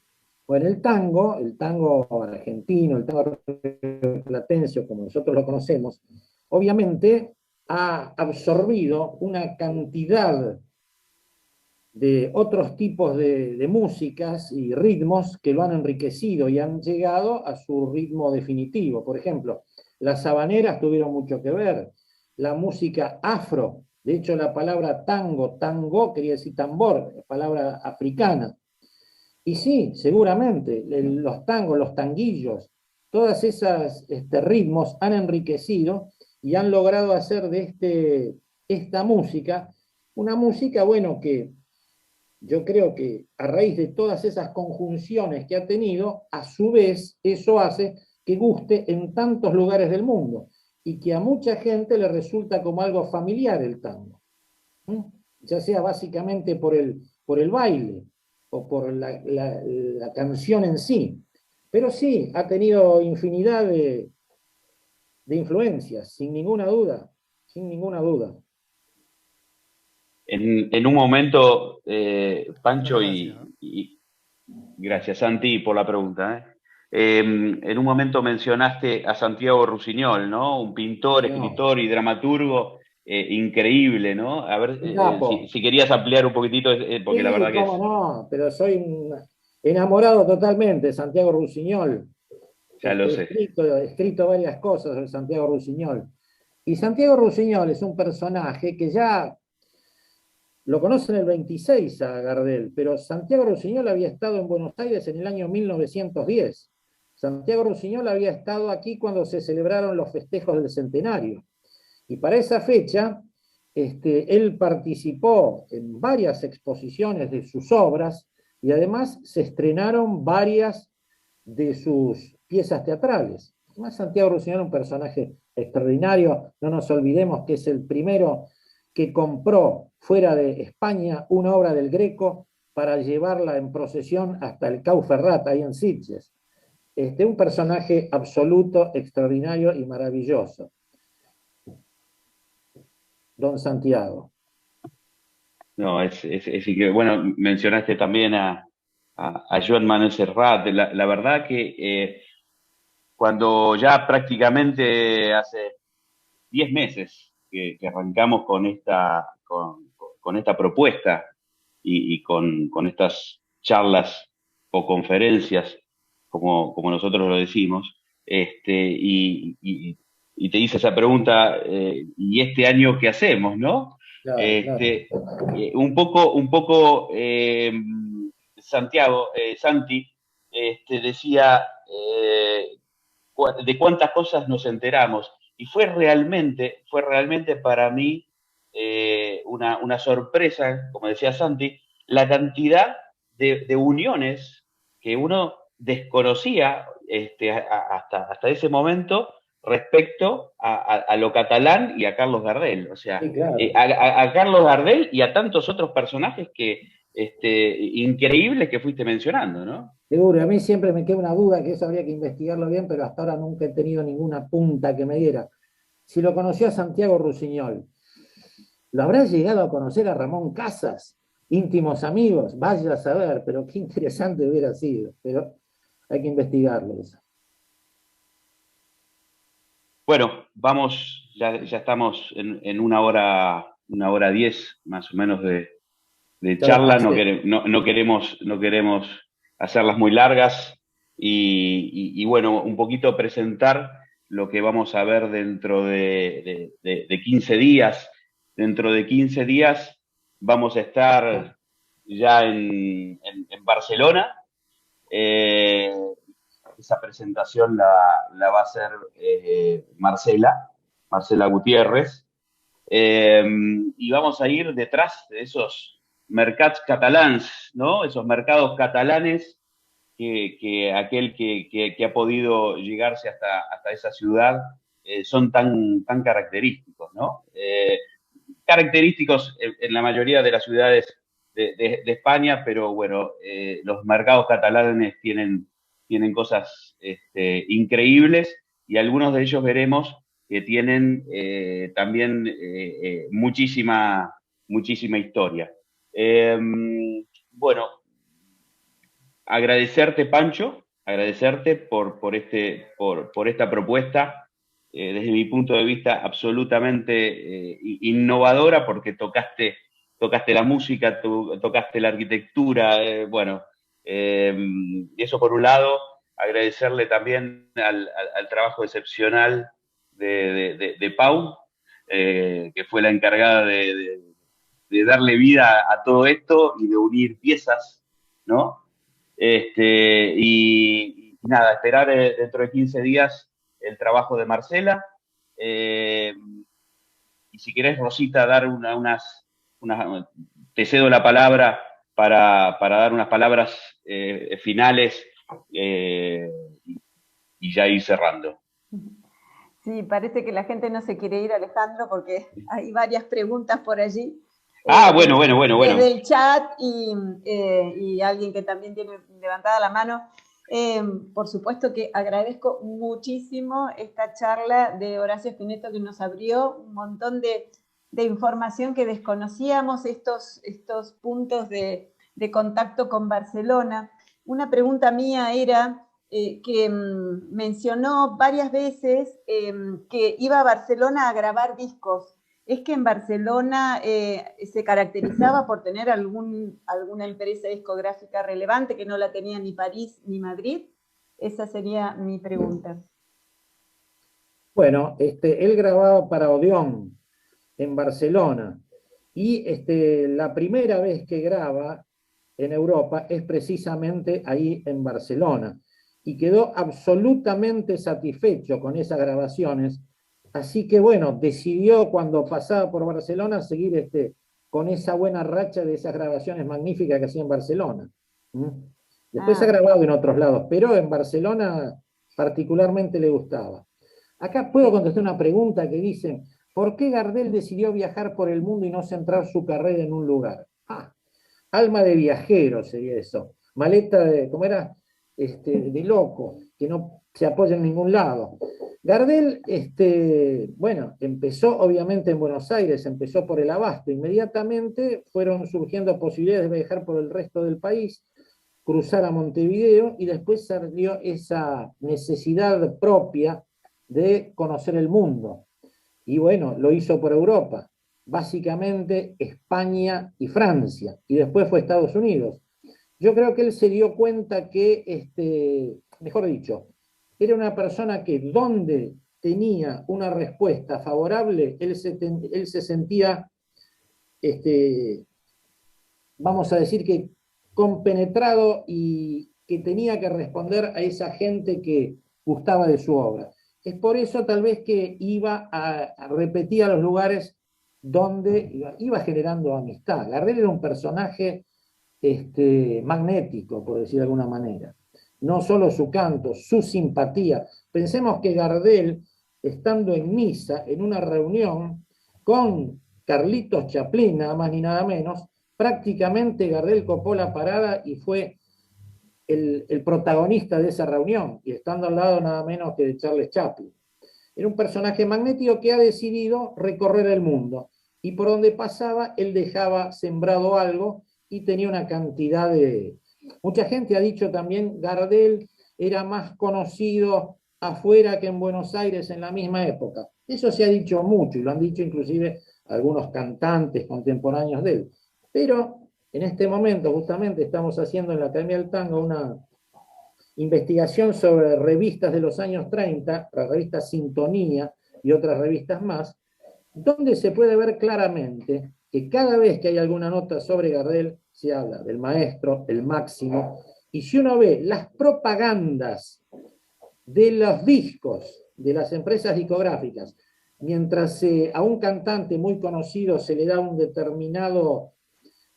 Bueno, el tango argentino, el tango platense, como nosotros lo conocemos, obviamente ha absorbido una cantidad de otros tipos de músicas y ritmos que lo han enriquecido y han llegado a su ritmo definitivo. Por ejemplo, las habaneras tuvieron mucho que ver, la música afro, de hecho la palabra tango, tango quería decir tambor, palabra africana. Y sí, seguramente, los tangos, los tanguillos, todas esas ritmos han enriquecido y han logrado hacer de esta música una música, bueno, que yo creo que a raíz de todas esas conjunciones que ha tenido, a su vez eso hace que guste en tantos lugares del mundo y que a mucha gente le resulta como algo familiar el tango, ¿Mm? Ya sea básicamente por el baile o por la canción en sí. Pero sí, ha tenido infinidad de influencias, sin ninguna duda, sin ninguna duda. En un momento, Muchas Pancho, gracias. y gracias Santi por la pregunta. En un momento mencionaste a Santiago Rusiñol, ¿no? Un pintor, No, escritor y dramaturgo increíble, ¿no? A ver un capo. si querías ampliar un poquitito, porque la Sí, verdad que cómo es, no, pero soy un enamorado totalmente de Santiago Rusiñol. ya lo sé. He escrito varias cosas de Santiago Rusiñol. Y Santiago Rusiñol es un personaje que ya lo conocen el 26 a Gardel, pero Santiago Rusiñol había estado en Buenos Aires en el año 1910. Santiago Rusiñol había estado aquí cuando se celebraron los festejos del centenario. Y para esa fecha, él participó en varias exposiciones de sus obras y además se estrenaron varias de sus piezas teatrales. Además, Santiago Rusiñol es un personaje extraordinario. No nos olvidemos que es el primero que compró fuera de España una obra del Greco para llevarla en procesión hasta el Cau Ferrat, ahí en Sitges. Un personaje absoluto, extraordinario y maravilloso. Don Santiago. No, es increíble. Bueno, mencionaste también a Joan Manuel Serrat. La verdad que cuando ya prácticamente hace 10 meses que arrancamos con esta propuesta y con estas charlas o conferencias como nosotros lo decimos, y te hice esa pregunta, ¿y este año qué hacemos, no? Claro, claro. Un poco, Santiago, Santi, decía de cuántas cosas nos enteramos. Y fue realmente para mí una sorpresa, como decía Santi, la cantidad de uniones que uno desconocía hasta ese momento respecto a lo catalán y a Carlos Gardel. O sea, Sí, claro. a Carlos Gardel y a tantos otros personajes increíbles que fuiste mencionando, ¿no? Seguro, a mí siempre me queda una duda, que eso habría que investigarlo bien, pero hasta ahora nunca he tenido ninguna punta que me diera. Si lo conoció a Santiago Rusiñol, ¿lo habrá llegado a conocer a Ramón Casas? Íntimos amigos, vaya a saber, pero qué interesante hubiera sido. Pero hay que investigarlo eso. Bueno, vamos, ya estamos en una hora 10 más o menos de Ya lo charla, pasé. no queremos hacerlas muy largas y bueno, un poquito presentar lo que vamos a ver dentro de 15 días. Dentro de 15 días vamos a estar ya en Barcelona. Eh, Esa presentación la va a hacer Marcela Gutiérrez, y vamos a ir detrás de esos mercats catalans, ¿no? Esos mercados catalanes que aquel que ha podido llegarse hasta esa ciudad son tan característicos, ¿no? Característicos en la mayoría de las ciudades de España, pero bueno, los mercados catalanes tienen cosas increíbles y algunos de ellos veremos que tienen también muchísima historia. Bueno, agradecerte, Pancho, agradecerte por esta propuesta, desde mi punto de vista, absolutamente innovadora, porque tocaste la música, tocaste la arquitectura, bueno, eso por un lado, agradecerle también al trabajo excepcional de Pau, que fue la encargada de darle vida a todo esto y de unir piezas, ¿no? Y nada, esperar dentro de 15 días el trabajo de Marcela. Eh, y si querés, Rosita, dar te cedo la palabra para dar unas palabras finales, eh, y ya ir cerrando. Sí, parece que la gente no se quiere ir, Alejandro, porque hay varias preguntas por allí. Bueno. Desde el chat y alguien que también tiene levantada la mano. Por supuesto que agradezco muchísimo esta charla de Horacio Spineto, que nos abrió un montón de información que desconocíamos, estos puntos de contacto con Barcelona. Una pregunta mía era que mencionó varias veces que iba a Barcelona a grabar discos. ¿Es que en Barcelona se caracterizaba por tener alguna empresa discográfica relevante que no la tenía ni París ni Madrid? Esa sería mi pregunta. Bueno, él grababa para Odeón en Barcelona y la primera vez que graba en Europa es precisamente ahí en Barcelona y quedó absolutamente satisfecho con esas grabaciones. Así que bueno, decidió cuando pasaba por Barcelona seguir con esa buena racha de esas grabaciones magníficas que hacía en Barcelona. Después ha grabado en otros lados, pero en Barcelona particularmente le gustaba. Acá puedo contestar una pregunta que dice, ¿por qué Gardel decidió viajar por el mundo y no centrar su carrera en un lugar? Alma de viajero sería eso. Maleta de, ¿cómo era? De loco, que no se apoya en ningún lado. Gardel, bueno, empezó obviamente en Buenos Aires, empezó por el Abasto. Inmediatamente fueron surgiendo posibilidades de viajar por el resto del país, cruzar a Montevideo y después salió esa necesidad propia de conocer el mundo. Y bueno, lo hizo por Europa, básicamente España y Francia, y después fue Estados Unidos. yo creo que él se dio cuenta que, mejor dicho, era una persona que donde tenía una respuesta favorable, él se sentía, este, vamos a decir que compenetrado y que tenía que responder a esa gente que gustaba de su obra. Es por eso tal vez que iba a repetir a los lugares donde iba generando amistad. Gardel era un personaje magnético, por decir de alguna manera. No solo su canto, su simpatía. Pensemos que Gardel, estando en misa, en una reunión con Carlitos Chaplin, nada más ni nada menos, prácticamente Gardel copó la parada y fue el protagonista de esa reunión, y estando al lado nada menos que de Charles Chaplin. Era un personaje magnético que ha decidido recorrer el mundo, y por donde pasaba él dejaba sembrado algo y tenía una cantidad de... Mucha gente ha dicho también Gardel era más conocido afuera que en Buenos Aires en la misma época. Eso se ha dicho mucho, y lo han dicho inclusive algunos cantantes contemporáneos de él. Pero en este momento justamente estamos haciendo en la Academia del Tango una investigación sobre revistas de los años 30, la revista Sintonía y otras revistas más, donde se puede ver claramente que cada vez que hay alguna nota sobre Gardel, se habla del maestro, el máximo, y si uno ve las propagandas de los discos de las empresas discográficas, mientras a un cantante muy conocido se le da un determinado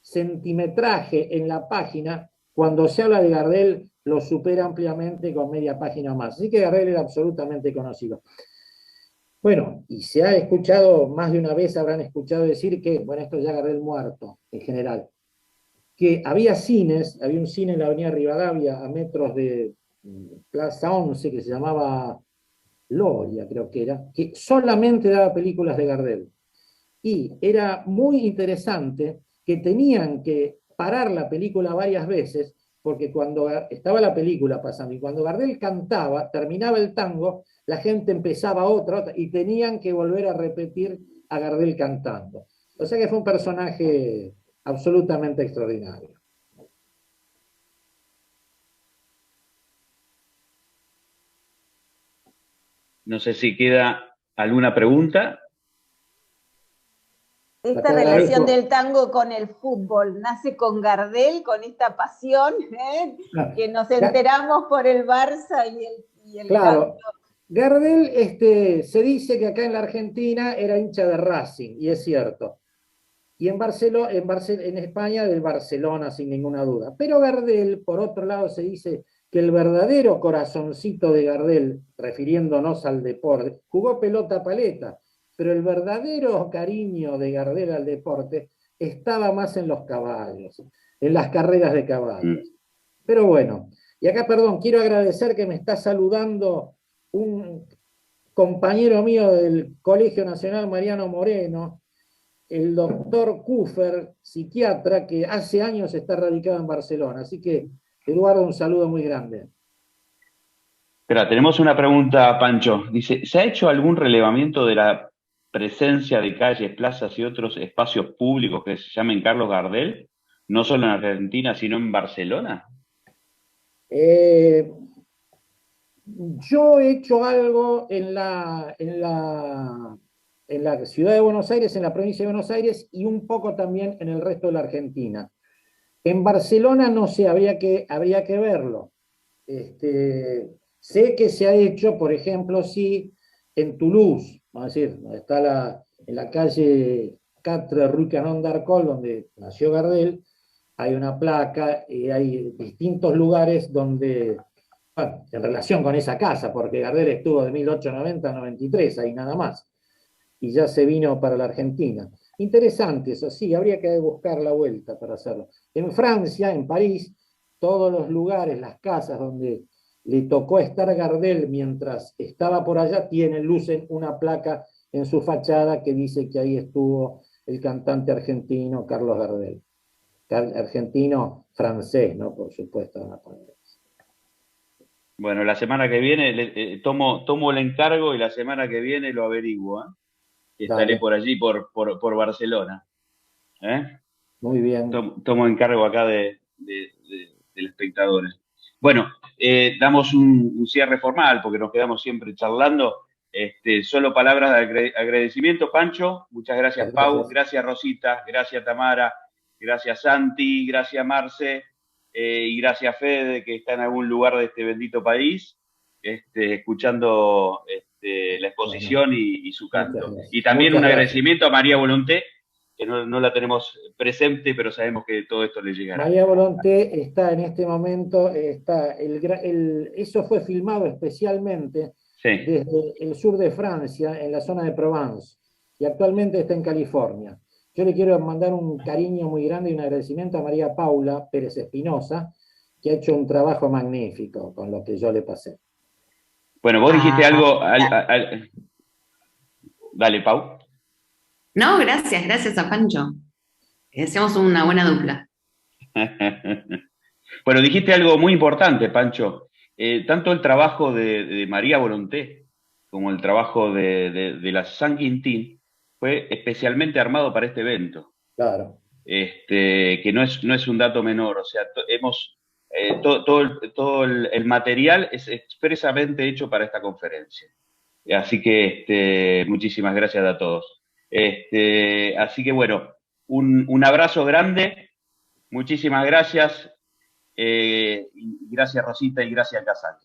centimetraje en la página, cuando se habla de Gardel lo supera ampliamente con media página más. Así que Gardel era absolutamente conocido. Bueno, y se ha escuchado, más de una vez habrán escuchado decir que, bueno, esto ya Gardel muerto en general, que había cines, había un cine en la avenida Rivadavia a metros de Plaza 11 que se llamaba Loria, creo que era, que solamente daba películas de Gardel. Y era muy interesante que tenían que parar la película varias veces, porque cuando estaba la película pasando y cuando Gardel cantaba, terminaba el tango, la gente empezaba otra, y tenían que volver a repetir a Gardel cantando. O sea que fue un personaje absolutamente extraordinario. No sé si queda alguna pregunta. Esta relación del tango con el fútbol nace con Gardel, con esta pasión, que nos enteramos por el Barça y el claro, canto. Gardel se dice que acá en la Argentina era hincha de Racing, y es cierto. Y en España del Barcelona, sin ninguna duda. Pero Gardel, por otro lado, se dice que el verdadero corazoncito de Gardel, refiriéndonos al deporte, jugó pelota paleta, pero el verdadero cariño de Gardel al deporte estaba más en los caballos, en las carreras de caballos. Pero bueno, y acá, perdón, quiero agradecer que me está saludando un compañero mío del Colegio Nacional, Mariano Moreno, el doctor Kufer, psiquiatra, que hace años está radicado en Barcelona. Así que, Eduardo, un saludo muy grande. Espera, tenemos una pregunta, Pancho. Dice, ¿se ha hecho algún relevamiento de la presencia de calles, plazas y otros espacios públicos que se llamen Carlos Gardel? No solo en Argentina, sino en Barcelona. Yo he hecho algo en la ciudad de Buenos Aires, en la provincia de Buenos Aires, y un poco también en el resto de la Argentina. En Barcelona no sé, habría que verlo. Sé que se ha hecho, por ejemplo, sí, en Toulouse, vamos a decir, donde está en la calle 4 Rue Canon d'Arcole, donde nació Gardel, hay una placa y hay distintos lugares donde, bueno, en relación con esa casa, porque Gardel estuvo de 1890 a 93, ahí nada más, y ya se vino para la Argentina. Interesante, eso sí, habría que buscar la vuelta para hacerlo. En Francia, en París, todos los lugares, las casas donde le tocó estar Gardel mientras estaba por allá, lucen una placa en su fachada que dice que ahí estuvo el cantante argentino Carlos Gardel. Argentino francés, ¿no? Por supuesto. Bueno, la semana que viene tomo el encargo y la semana que viene lo averiguo, ¿eh? Estaré por allí, por Barcelona. Muy bien. Tomo encargo acá de telespectadores. Bueno, damos un cierre formal porque nos quedamos siempre charlando. Solo palabras de agradecimiento, Pancho. Muchas gracias, Pau. Gracias, Rosita. Gracias, Tamara. Gracias, Santi. Gracias, Marce. Y gracias, Fede, que está en algún lugar de este bendito país, escuchando la exposición y su canto. Y también un agradecimiento a María Volonté, que no la tenemos presente, pero sabemos que todo esto le llegará. María Volonté está en este momento, eso fue filmado especialmente desde el sur de Francia, en la zona de Provence, y actualmente está en California. Yo le quiero mandar un cariño muy grande y un agradecimiento a María Paula Pérez Espinosa, que ha hecho un trabajo magnífico con lo que yo le pasé. Bueno, vos dijiste algo... Dale, Pau. No, gracias a Pancho. Hacemos una buena dupla. Bueno, dijiste algo muy importante, Pancho. Tanto el trabajo de María Volonté como el trabajo de la San Quintín fue especialmente armado para este evento. Claro. Que no es un dato menor. O sea, todo el material es expresamente hecho para esta conferencia. Así que muchísimas gracias a todos. Así que bueno, un abrazo grande, muchísimas gracias, y gracias Rosita y gracias Casal.